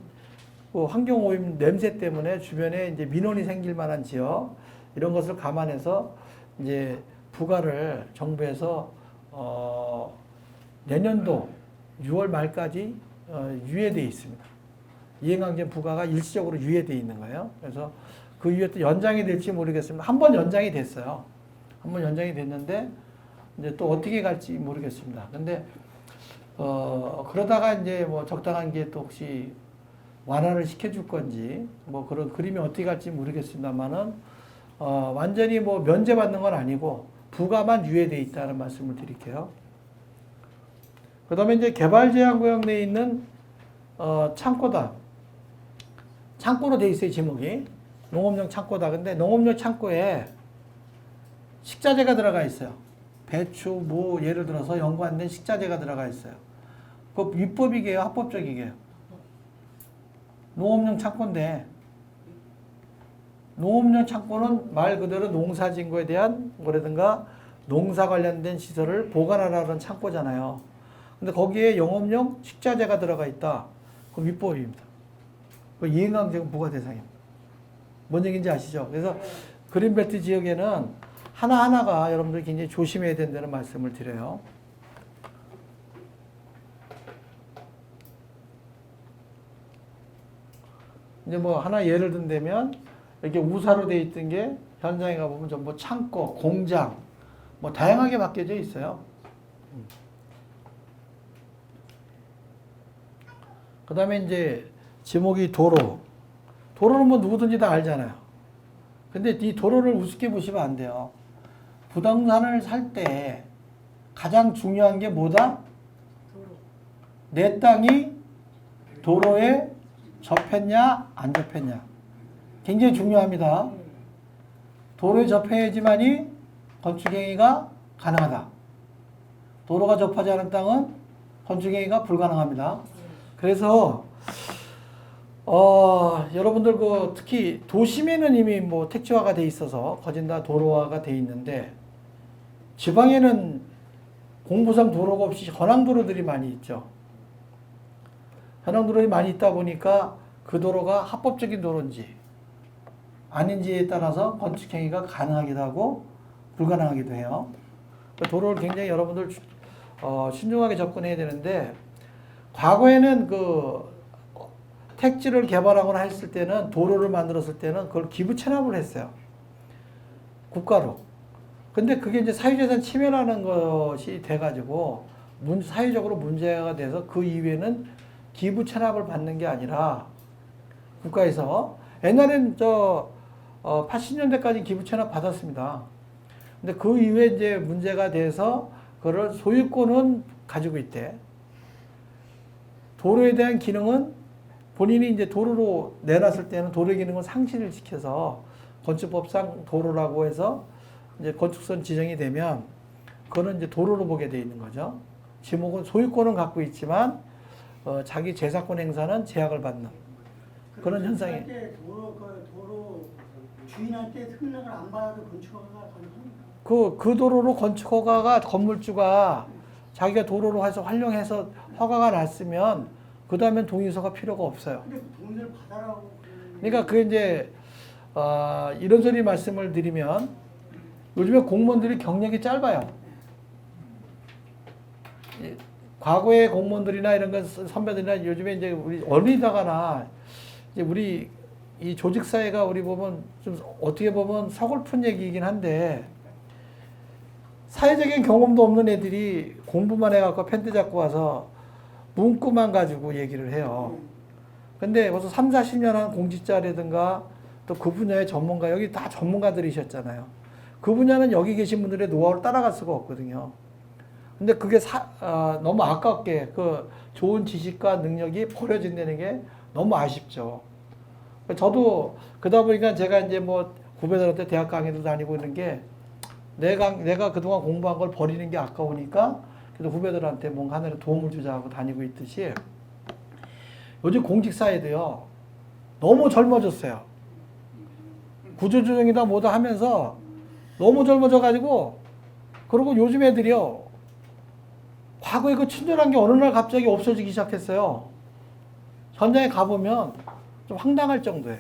Speaker 1: 그 환경 오염 냄새 때문에 주변에 이제 민원이 생길 만한 지역 이런 것을 감안해서 이제 부과를 정부에서 내년도 6월 말까지 유예되어 있습니다. 이행강제 부과가 일시적으로 유예되어 있는 거예요. 그래서 그 이후에 또 연장이 될지 모르겠습니다. 한 번 연장이 됐어요. 한 번 연장이 됐는데 이제 또 어떻게 갈지 모르겠습니다. 근데 그러다가 이제 뭐 적당한 게 또 혹시 완화를 시켜줄 건지 뭐 그런 그림이 어떻게 갈지 모르겠습니다만은 완전히 뭐 면제받는 건 아니고 부가만 유예되어 있다는 말씀을 드릴게요. 그 다음에 이제 개발제한구역 내에 있는 창고다. 창고로 되어 있어요, 제목이. 농업용 창고다. 근데 농업용 창고에 식자재가 들어가 있어요. 배추, 무, 예를 들어서 연관된 식자재가 들어가 있어요. 그 위법이게요, 합법적이게요? 농업용 창고인데, 농업용 창고는 말 그대로 농사진거에 대한 뭐라든가 농사 관련된 시설을 보관하라는 창고잖아요. 근데 거기에 영업용 식자재가 들어가 있다. 그럼 위법입니다. 그 이행강제금 부과 대상입니다. 뭔 얘기인지 아시죠? 그래서 그린벨트 지역에는 하나하나가 여러분들이 굉장히 조심해야 된다는 말씀을 드려요. 이제 뭐 하나 예를 든다면 이렇게 우사로 되어 있던 게 현장에 가보면 전부 창고, 공장 뭐 다양하게 바뀌어져 있어요. 그 다음에 이제 제목이 도로. 도로는 뭐 누구든지 다 알잖아요. 근데 이 도로를 우습게 보시면 안 돼요. 부동산을 살 때 가장 중요한 게 뭐다? 내 땅이 도로에 접했냐 안 접했냐. 굉장히 중요합니다. 도로에 접해야지만이 건축행위가 가능하다. 도로가 접하지 않은 땅은 건축행위가 불가능합니다. 그래서 여러분들 특히 도심에는 이미 뭐 택지화가 돼 있어서 거진 다 도로화가 돼 있는데 지방에는 공부상 도로가 없이 현황도로들이 많이 있죠. 현황도로가 많이 있다 보니까 그 도로가 합법적인 도로인지 아닌지에 따라서 건축행위가 가능하기도 하고 불가능하기도 해요. 도로를 굉장히 여러분들 신중하게 접근해야 되는데 과거에는 택지를 개발하거나 했을 때는 도로를 만들었을 때는 그걸 기부 체납을 했어요. 국가로. 근데 그게 이제 사유재산 침해라는 것이 돼가지고 사회적으로 문제가 돼서 그 이후에는 기부 체납을 받는 게 아니라 국가에서 옛날엔 80년대까지 기부 체납 받았습니다. 근데 그 이후에 이제 문제가 돼서 그걸 소유권은 가지고 있대. 도로에 대한 기능은 본인이 이제 도로로 내놨을 때는 도로 기능을 상실을 시켜서 건축법상 도로라고 해서 이제 건축선 지정이 되면 그거는 이제 도로로 보게 돼 있는 거죠. 지목은 소유권은 갖고 있지만 자기 재산권 행사는 제약을 받는 그런 현상이.
Speaker 4: 도로 주인한테 승낙을 안 받아도 건축허가가 가능합니까?
Speaker 1: 그 도로로 건축허가가 건물주가 자기가 도로로 해서 활용해서 허가가 났으면 그 다음엔 동의서가 필요가 없어요.
Speaker 4: 근데 돈을 받아라고.
Speaker 1: 그러니까 그게 이제 이런 소리 말씀을 드리면 요즘에 공무원들이 경력이 짧아요. 과거의 공무원들이나 이런 건 선배들이나 요즘에 이제 우리 어리다가나 이제 우리 이 조직 사회가 우리 보면 좀 어떻게 보면 서글픈 얘기이긴 한데 사회적인 경험도 없는 애들이 공부만 해갖고 펜트 잡고 와서 문구만 가지고 얘기를 해요. 근데 벌써 3, 40년 한 공직자라든가 또 그 분야의 전문가, 여기 다 전문가들이셨잖아요. 그 분야는 여기 계신 분들의 노하우를 따라갈 수가 없거든요. 근데 그게 너무 아깝게 그 좋은 지식과 능력이 버려진다는 게 너무 아쉽죠. 저도 그러다 보니까 제가 이제 뭐 후배들한테 대학 강의도 다니고 있는 게 내가 그동안 공부한 걸 버리는 게 아까우니까 그래서 후배들한테 뭔가 하나의 도움을 주자 하고 다니고 있듯이 요즘 공직사회도요 너무 젊어졌어요. 구조조정이다 뭐다 하면서 너무 젊어져가지고 그리고 요즘 애들이요 과거에 그 친절한 게 어느 날 갑자기 없어지기 시작했어요. 현장에 가보면 좀 황당할 정도예요.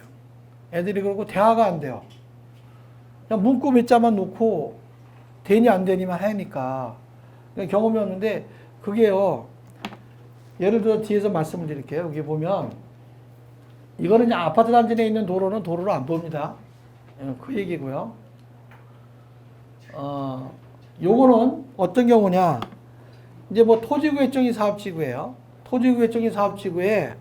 Speaker 1: 애들이 그러고 대화가 안 돼요. 그냥 문구 몇 자만 놓고 되니 안 되니만 하니까 경험이 없는데 그게요. 예를 들어 뒤에서 말씀을 드릴게요. 여기 보면 이거는 이제 아파트 단지 내에 있는 도로는 도로로 안 봅니다. 그 얘기고요. 요거는 어떤 경우냐? 이제 뭐 토지구획정의 사업지구예요. 토지구획정의 사업지구에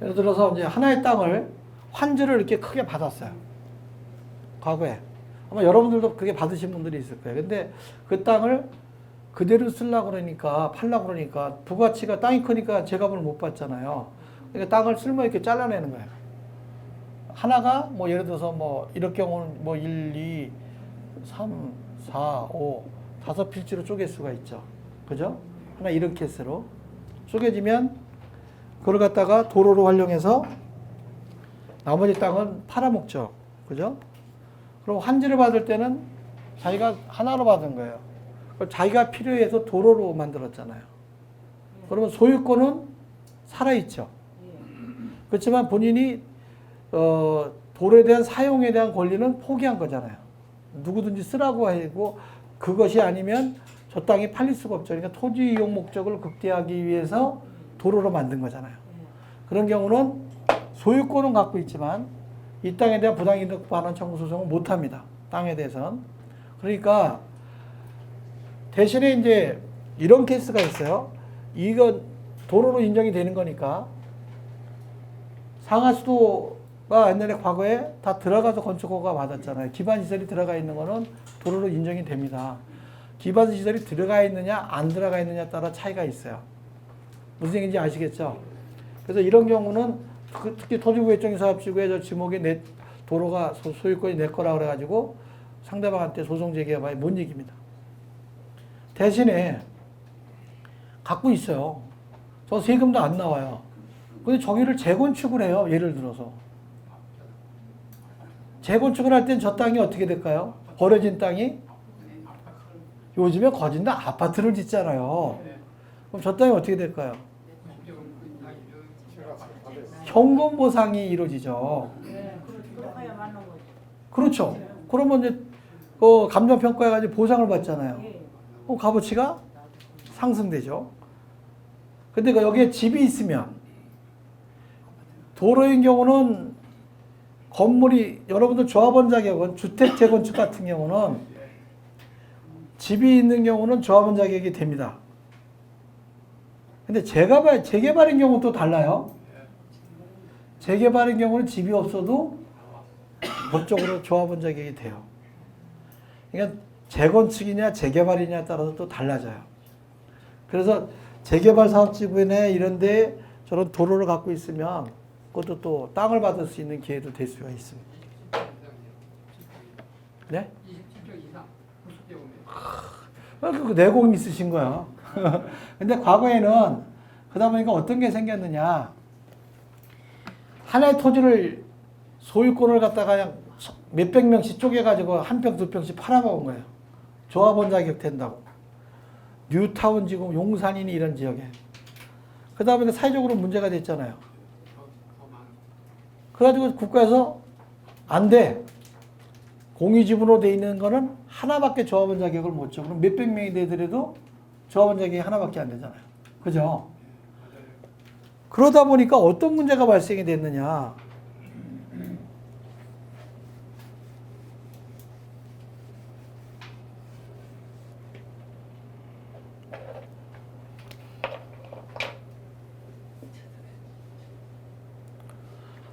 Speaker 1: 예를 들어서 이제 하나의 땅을 환지를 이렇게 크게 받았어요. 과거에. 아마 여러분들도 그게 받으신 분들이 있을 거예요. 근데 그 땅을 그대로 쓰려고 그러니까, 팔려고 그러니까 부가치가 땅이 크니까 제값을 못 받잖아요. 그러니까 땅을 쓸모 있게 잘라내는 거예요. 하나가 뭐 예를 들어서 뭐 이럴 경우는 뭐 1, 2, 3, 4, 5, 5필지로 쪼갤 수가 있죠. 그죠? 하나 이런 케이스로 쪼개지면 그걸 갖다가 도로로 활용해서 나머지 땅은 팔아먹죠. 그죠? 그럼 환지를 받을 때는 자기가 하나로 받은 거예요. 자기가 필요해서 도로로 만들었잖아요. 그러면 소유권은 살아있죠. 그렇지만 본인이 도로에 대한 사용에 대한 권리는 포기한 거잖아요. 누구든지 쓰라고 하고 그것이 아니면 저 땅이 팔릴 수가 없죠. 그러니까 토지 이용 목적을 극대화하기 위해서 도로로 만든 거잖아요. 그런 경우는 소유권은 갖고 있지만 이 땅에 대한 부당이득 반환 청구 소송은 못 합니다. 땅에 대해서는. 그러니까 대신에 이제 이런 케이스가 있어요. 이건 도로로 인정이 되는 거니까 상하수도가 옛날에 과거에 다 들어가서 건축허가 받았잖아요. 기반시설이 들어가 있는 거는 도로로 인정이 됩니다. 기반시설이 들어가 있느냐 안 들어가 있느냐에 따라 차이가 있어요. 무슨 얘기인지 아시겠죠? 그래서 이런 경우는 특히 토지구획정의 사업지구에 저 지목에 내 도로가 소유권이 내 거라 그래가지고 상대방한테 소송 제기해봐야 뭔 얘기입니다. 대신에 갖고 있어요. 저 세금도 안 나와요. 근데 저기를 재건축을 해요. 예를 들어서. 재건축을 할 땐 저 땅이 어떻게 될까요? 버려진 땅이 요즘에 거진다 아파트를 짓잖아요. 그럼 저 땅이 어떻게 될까요? 현금 보상이 이루어지죠. 그렇죠. 그러면 이제 그 감정평가해가지고 보상을 받잖아요. 그럼 값어치가 상승되죠. 근데 여기에 집이 있으면 도로인 경우는 건물이 여러분들 조합원 자격은 주택 재건축 같은 경우는 집이 있는 경우는 조합원 자격이 됩니다. 근데 재개발인 경우는 또 달라요. 재개발인 경우는 집이 없어도 법적으로 조합원 자격이 돼요. 그러니까 재건축이냐 재개발이냐에 따라서 또 달라져요. 그래서 재개발 사업지구나 이런 데 저런 도로를 갖고 있으면 그것도 또 땅을 받을 수 있는 기회도 될 수가 있습니다. 네?
Speaker 5: 27조 이상 90대
Speaker 1: 그 내공이 있으신 거야. 근데 과거에는 그러다 보니까 어떤 게 생겼느냐. 하나의 토지를 소유권을 갖다가 그냥 몇백 명씩 쪼개가지고 한 평, 두 평씩 팔아먹은 거예요. 조합원 자격 된다고. 뉴타운 지금 용산이니 이런 지역에. 그 다음에 사회적으로 문제가 됐잖아요. 그래가지고 국가에서 안 돼. 공유지분으로 돼 있는 거는 하나밖에 조합원 자격을 못 줘. 그럼 몇백 명이 되더라도 조합원 자격이 하나밖에 안 되잖아요. 그죠? 그러다 보니까 어떤 문제가 발생이 됐느냐.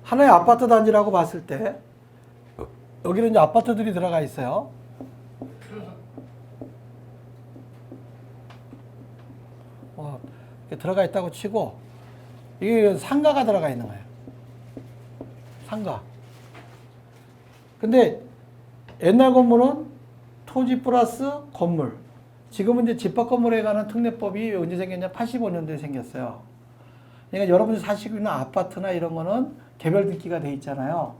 Speaker 1: 하나의 아파트 단지라고 봤을 때 여기는 이제 아파트들이 들어가 있어요. 이렇게 들어가 있다고 치고 이게 상가가 들어가 있는 거예요. 상가. 근데 옛날 건물은 토지 플러스 건물. 지금은 이제 집합 건물에 관한 특례법이 언제 생겼냐? 85년도에 생겼어요. 그러니까 여러분들 사시고 있는 아파트나 이런 거는 개별 등기가 돼 있잖아요.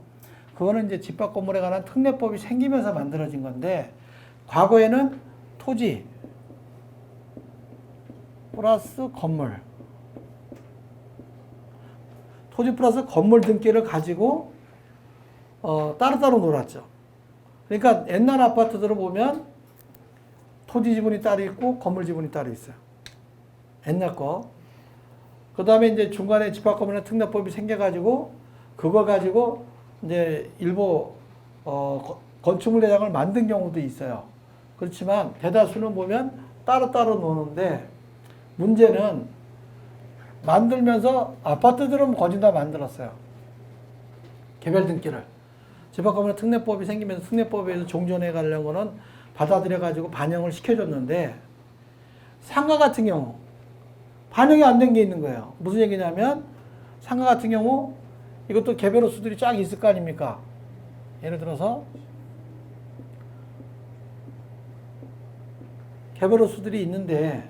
Speaker 1: 그거는 이제 집합 건물에 관한 특례법이 생기면서 만들어진 건데, 과거에는 토지 플러스 건물, 토지 플러스 건물 등기를 가지고 따로따로 놀았죠. 그러니까 옛날 아파트들을 보면 토지 지분이 따로 있고 건물 지분이 따로 있어요. 옛날 거. 그 다음에 이제 중간에 집합 건물의 특례법이 생겨가지고 그거 가지고 이제 일부 건축물 대장을 만든 경우도 있어요. 그렇지만 대다수는 보면 따로따로 노는데, 문제는 만들면서 아파트들은 거진 다 만들었어요. 개별 등기를. 지방건물 특례법이 생기면서 특례법에서 종전해 가려는 거는 받아들여 가지고 반영을 시켜줬는데 상가 같은 경우 반영이 안 된 게 있는 거예요. 무슨 얘기냐면 상가 같은 경우 이것도 개별 호수들이 쫙 있을 거 아닙니까? 예를 들어서 개별 호수들이 있는데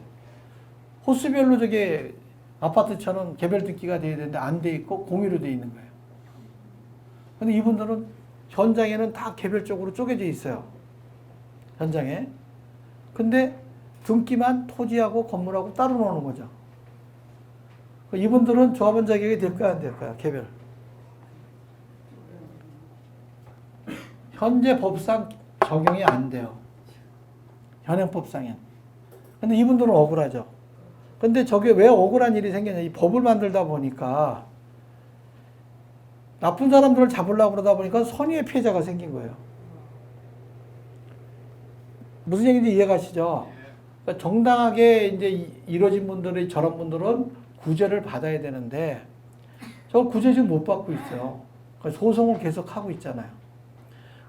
Speaker 1: 호수별로 저게 아파트처럼 개별 등기가 돼야 되는데 안 돼 있고 공유로 돼 있는 거예요. 근데 이분들은 현장에는 다 개별적으로 쪼개져 있어요. 현장에. 근데 등기만 토지하고 건물하고 따로 놓는 거죠. 이분들은 조합원 자격이 될까요, 안 될까요? 개별. 현재 법상 적용이 안 돼요. 현행법상엔. 근데 이분들은 억울하죠. 근데 저게 왜 억울한 일이 생겼냐. 이 법을 만들다 보니까 나쁜 사람들을 잡으려고 그러다 보니까 선의의 피해자가 생긴 거예요. 무슨 얘기인지 이해가시죠? 그러니까 정당하게 이제 이루어진 분들이 저런 분들은 구제를 받아야 되는데 저 구제 지금 못 받고 있어요. 그러니까 소송을 계속 하고 있잖아요.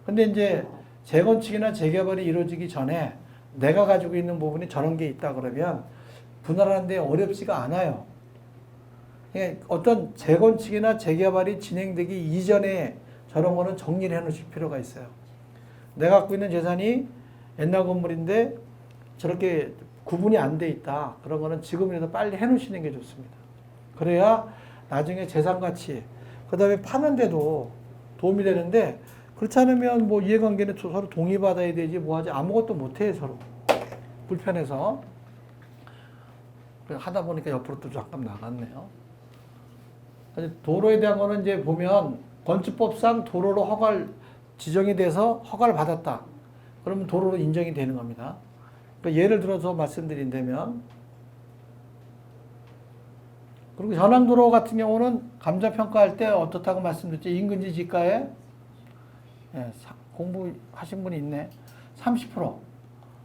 Speaker 1: 근데 이제 재건축이나 재개발이 이루어지기 전에 내가 가지고 있는 부분이 저런 게 있다 그러면 분할하는데 어렵지가 않아요. 그러니까 어떤 재건축이나 재개발이 진행되기 이전에 저런 거는 정리를 해 놓으실 필요가 있어요. 내가 갖고 있는 재산이 옛날 건물인데 저렇게 구분이 안 돼 있다. 그런 거는 지금이라도 빨리 해 놓으시는 게 좋습니다. 그래야 나중에 재산 가치, 그 다음에 파는데도 도움이 되는데 그렇지 않으면 뭐 이해관계는 서로 동의받아야 되지 뭐 하지 아무것도 못해 서로. 불편해서. 하다 보니까 옆으로 또 잠깐 나갔네요. 도로에 대한 거는 이제 보면 건축법상 도로로 허가를 지정이 돼서 허가를 받았다. 그러면 도로로 인정이 되는 겁니다. 그러니까 예를 들어서 말씀드린다면 그리고 현황도로 같은 경우는 감정평가할 때 어떻다고 말씀드렸죠? 인근지 지가에 공부하신 분이 있네. 30%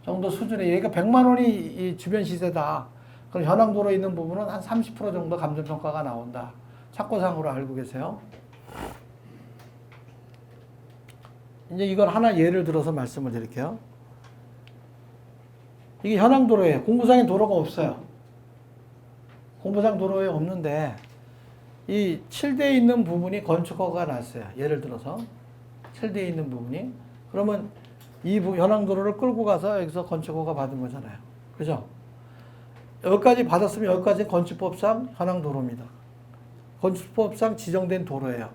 Speaker 1: 정도 수준에 얘가 100만 원이 이 주변 시세다. 그럼 현황도로에 있는 부분은 한 30% 정도 감정평가가 나온다. 참고상으로 알고 계세요. 이제 이걸 하나 예를 들어서 말씀을 드릴게요. 이게 현황도로예요. 공부상에 도로가 없어요. 공부상 도로에 없는데 이 7대에 있는 부분이 건축허가가 났어요. 예를 들어서 7대에 있는 부분이. 그러면 이 현황도로를 끌고 가서 여기서 건축허가 받은 거잖아요. 그죠? 여기까지 받았으면 여기까지 건축법상 현황도로입니다. 건축법상 지정된 도로예요.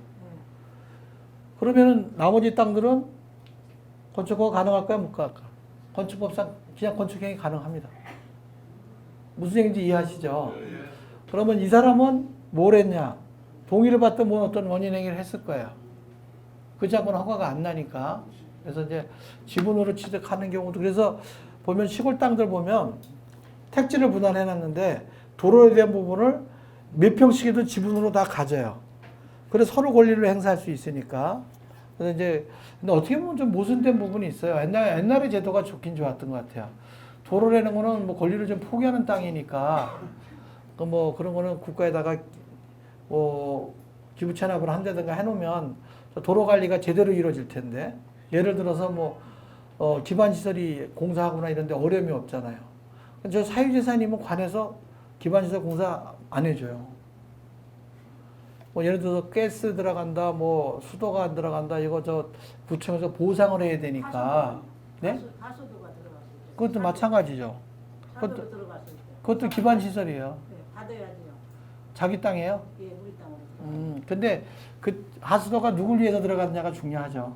Speaker 1: 그러면은 나머지 땅들은 건축허가 가능할까요? 못 갈까? 건축법상 그냥 건축행위 가능합니다. 무슨 얘기인지 이해하시죠? 그러면 이 사람은 뭘 했냐? 동의를 받든 뭐 어떤 원인 행위를 했을 거예요. 그렇지 않고는 허가가 안 나니까. 그래서 이제 지분으로 취득하는 경우도 그래서 보면 시골 땅들 보면 택지를 분할해 놨는데 도로에 대한 부분을 몇 평씩이도 지분으로 다 가져요. 그래서 서로 권리를 행사할 수 있으니까. 그래서 이제 근데 어떻게 보면 좀 모순된 부분이 있어요. 옛날에 제도가 좋긴 좋았던 것 같아요. 도로라는 거는 뭐 권리를 좀 포기하는 땅이니까 그 뭐 그런 거는 국가에다가 뭐 기부 체납을 한다든가 해놓으면 도로 관리가 제대로 이루어질 텐데 예를 들어서 뭐 기반 시설이 공사하거나 이런데 어려움이 없잖아요. 저 사유재산이면 관에서 기반시설 공사 안 해줘요. 뭐 예를 들어서 가스 들어간다, 뭐 수도가 안 들어간다, 이거 저 구청에서 보상을 해야 되니까. 네?
Speaker 6: 하수도가 들어갔을 때.
Speaker 1: 그것도 마찬가지죠.
Speaker 6: 하수도 들어갔을 때.
Speaker 1: 그것도 기반 시설이에요.
Speaker 6: 네, 받아야지요.
Speaker 1: 자기 땅이에요.
Speaker 6: 예, 우리 땅으로.
Speaker 1: 근데 그 하수도가 누굴 위해서 들어갔냐가 중요하죠.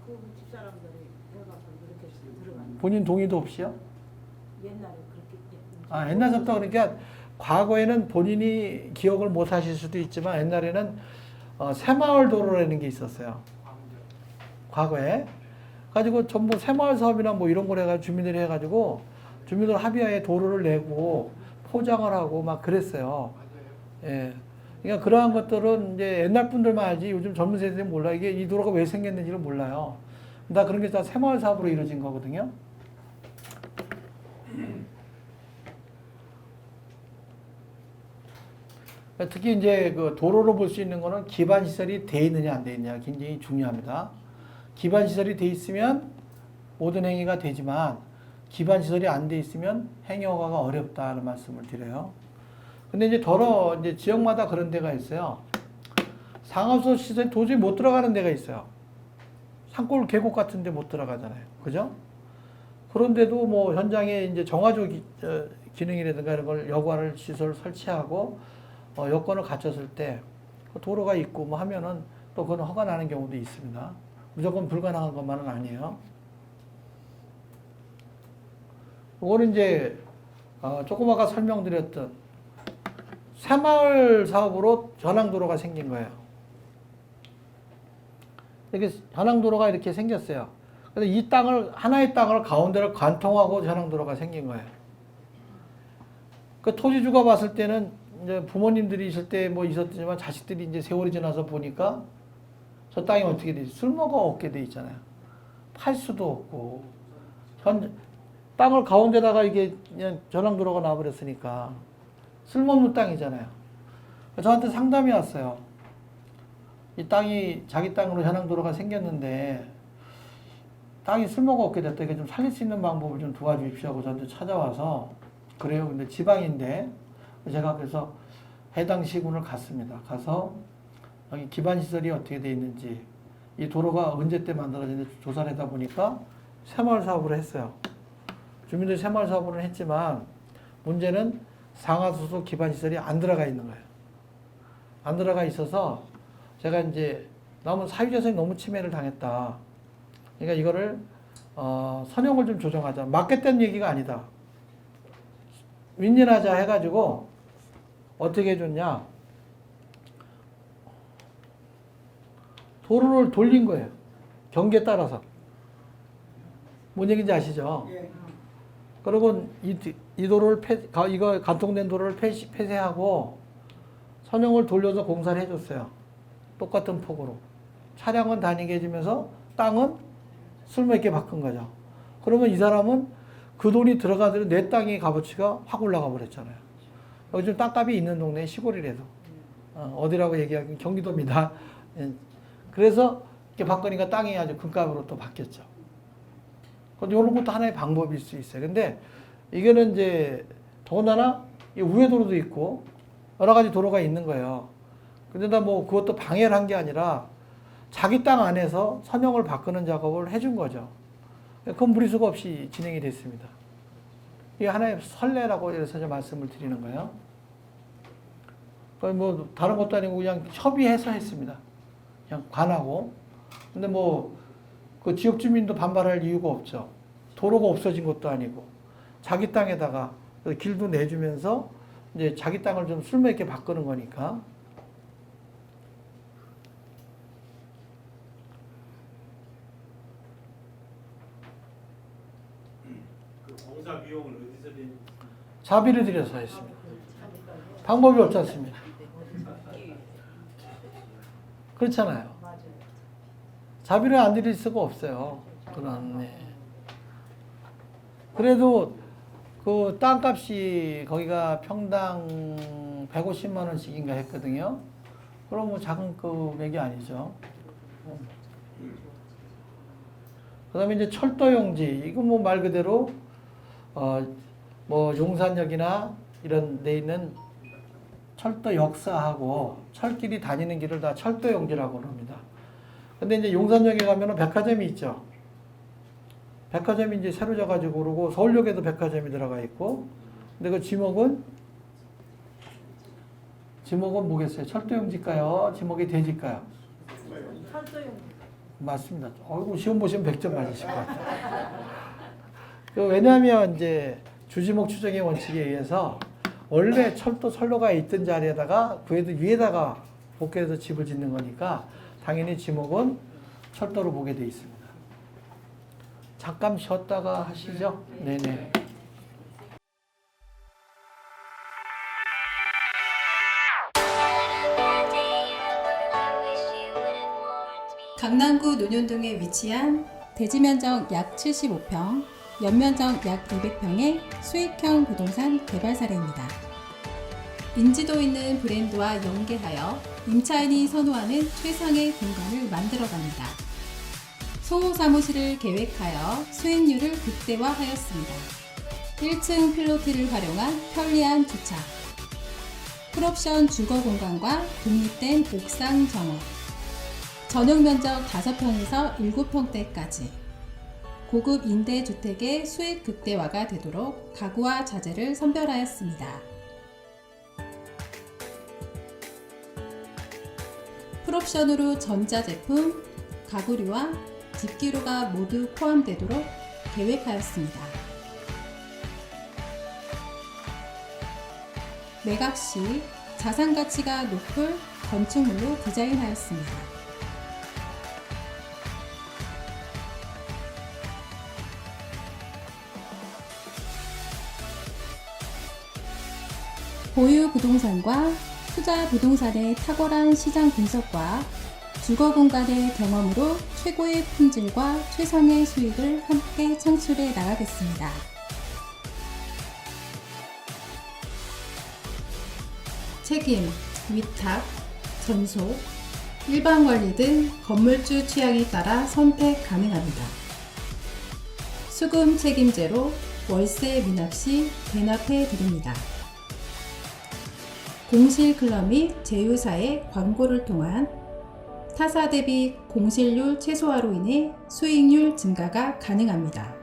Speaker 6: 그 집사람들이 들어가서 이렇게 들어간.
Speaker 1: 본인 동의도 없이요?
Speaker 6: 옛날에 그렇게.
Speaker 1: 아, 옛날부터 그러니까 과거에는 본인이 기억을 못 하실 수도 있지만 옛날에는 새마을 도로라는 게 있었어요. 과거에. 가지고 전부 새마을 사업이나 뭐 이런 걸 해가지고 주민들이 해가지고 주민들 합의하에 도로를 내고 포장을 하고 막 그랬어요. 예. 그러니까 그러한 것들은 이제 옛날 분들만 알지 요즘 젊은 세대는 몰라. 이게 이 도로가 왜 생겼는지를 몰라요. 다 그런 게 다 새마을 사업으로 이루어진 거거든요. 특히 이제 그 도로로 볼 수 있는 거는 기반 시설이 돼 있느냐 안 돼 있느냐 굉장히 중요합니다. 기반 시설이 돼 있으면 모든 행위가 되지만 기반 시설이 안 돼 있으면 행위 허가가 어렵다는 말씀을 드려요. 근데 이제 이제 지역마다 그런 데가 있어요. 상하수도 시설이 도저히 못 들어가는 데가 있어요. 산골 계곡 같은 데 못 들어가잖아요. 그죠? 그런데도 뭐 현장에 이제 정화조 기능이라든가 이런 걸 여과를 시설 설치하고 여건을 갖췄을 때 도로가 있고 뭐 하면은 또 그건 허가 나는 경우도 있습니다. 무조건 불가능한 것만은 아니에요. 이거는 이제 조금 아까 설명드렸던 새마을 사업으로 전항도로가 생긴 거예요. 이렇게 전항도로가 이렇게 생겼어요. 그래서 이 땅을 하나의 땅을 가운데를 관통하고 전항도로가 생긴 거예요. 그 토지주가 봤을 때는 이제 부모님들이 있을 때 뭐 있었지만 자식들이 이제 세월이 지나서 보니까 저 땅이 어떻게 되지? 쓸모가 없게 돼 있잖아요. 팔 수도 없고 땅을 가운데다가 이게 그냥 전항도로가 나와버렸으니까 쓸모없는 땅이잖아요. 저한테 상담이 왔어요. 이 땅이 자기 땅으로 전항도로가 생겼는데 땅이 쓸모가 없게 됐다. 이게 좀 살릴 수 있는 방법을 좀 도와주십시오 하고 저한테 찾아와서 그래요. 근데 지방인데 제가 그래서 해당 시군을 갔습니다. 가서 여기 기반 시설이 어떻게 돼 있는지 이 도로가 언제 때 만들어졌는지 조사를 하다 보니까 새마을 사업을 했어요. 주민들이 새마을 사업을 했지만 문제는 상하수도 기반 시설이 안 들어가 있는 거예요. 안 들어가 있어서 제가 이제 너무 사유재산이 너무 침해를 당했다. 그러니까 이거를 선용을 좀 조정하자. 맞겠다는 얘기가 아니다. 윈윈하자 해가지고 어떻게 해줬냐. 도로를 돌린 거예요. 경계에 따라서. 뭔 얘기인지 아시죠?
Speaker 4: 예.
Speaker 1: 그리고 이 도로를 이거 관통된 도로를 폐쇄하고 선용을 돌려서 공사를 해줬어요. 똑같은 폭으로. 차량은 다니게 해주면서 땅은 쓸모있게 바꾼 거죠. 그러면 이 사람은 그 돈이 들어가더라도 내 땅의 값어치가 확 올라가 버렸잖아요. 여기 좀 땅값이 있는 동네 시골이라도. 어디라고 얘기하긴 경기도입니다. 예. 그래서 이렇게 바꾸니까 땅이 아주 금값으로 또 바뀌었죠. 근데 이런 것도 하나의 방법일 수 있어요. 근데 이거는 이제 더군다나 우회도로도 있고 여러 가지 도로가 있는 거예요. 근데 나 뭐 그것도 방해를 한 게 아니라 자기 땅 안에서 선형을 바꾸는 작업을 해준 거죠. 그건 무리수가 없이 진행이 됐습니다. 이게 하나의 선례라고 해서 말씀을 드리는 거예요. 뭐 다른 것도 아니고 그냥 협의해서 했습니다. 그냥 관하고. 근데 뭐 그 지역 주민도 반발할 이유가 없죠. 도로가 없어진 것도 아니고 자기 땅에다가 길도 내주면서 이제 자기 땅을 좀 쓸모 있게 바꾸는 거니까.
Speaker 2: 그 공사 비용을 어디서 낸?
Speaker 1: 자비를 들여서 했습니다. 방법이 없지 않습니까? 그렇잖아요. 자비를 안 드릴 수가 없어요. 그런, 그래도 그 땅값이 거기가 평당 150만 원씩인가 했거든요. 그럼 뭐 작은 금액이 아니죠. 그 다음에 이제 철도용지. 이거 뭐 말 그대로, 뭐 용산역이나 이런 데 있는 철도 역사하고 철길이 다니는 길을 다 철도용지라고 합니다. 근데 이제 용산역에 가면은 백화점이 있죠. 백화점이 이제 새로 져가지고 그러고 서울역에도 백화점이 들어가 있고. 근데 그 지목은 뭐겠어요? 철도용지일까요? 지목이 돼지일까요?
Speaker 6: 철도용.
Speaker 1: 맞습니다. 어이구, 시험 보시면 100점 맞으실 것 같아요. 왜냐하면 이제 주지목 추정의 원칙에 의해서 원래 철도 선로가 있던 자리에다가 그 애들 위에다가 복개해서 집을 짓는 거니까 당연히 지목은 철도로 보게 돼 있습니다. 잠깐 쉬었다가 하시죠. 네네.
Speaker 7: 강남구 논현동에 위치한 대지면적 약 75평, 연면적 약 200평의 수익형 부동산 개발 사례입니다. 인지도 있는 브랜드와 연계하여 임차인이 선호하는 최상의 공간을 만들어갑니다. 소호 사무실을 계획하여 수익률을 극대화하였습니다. 1층 필로티를 활용한 편리한 주차, 풀옵션 주거 공간과 독립된 옥상 정원, 전용 면적 5평에서 7평대까지 고급 임대주택의 수익 극대화가 되도록 가구와 자재를 선별하였습니다. 풀옵션으로 전자제품, 가구류와 집기류가 모두 포함되도록 계획하였습니다. 매각 시 자산가치가 높을 건축물로 디자인하였습니다. 보유 부동산과 투자 부동산의 탁월한 시장 분석과 주거 공간의 경험으로 최고의 품질과 최상의 수익을 함께 창출해 나가겠습니다. 책임, 위탁, 전소, 일반 관리 등 건물주 취향에 따라 선택 가능합니다. 수금 책임제로 월세 미납 시 대납해 드립니다. 공실 클럽 및 제휴사의 광고를 통한 타사 대비 공실률 최소화로 인해 수익률 증가가 가능합니다.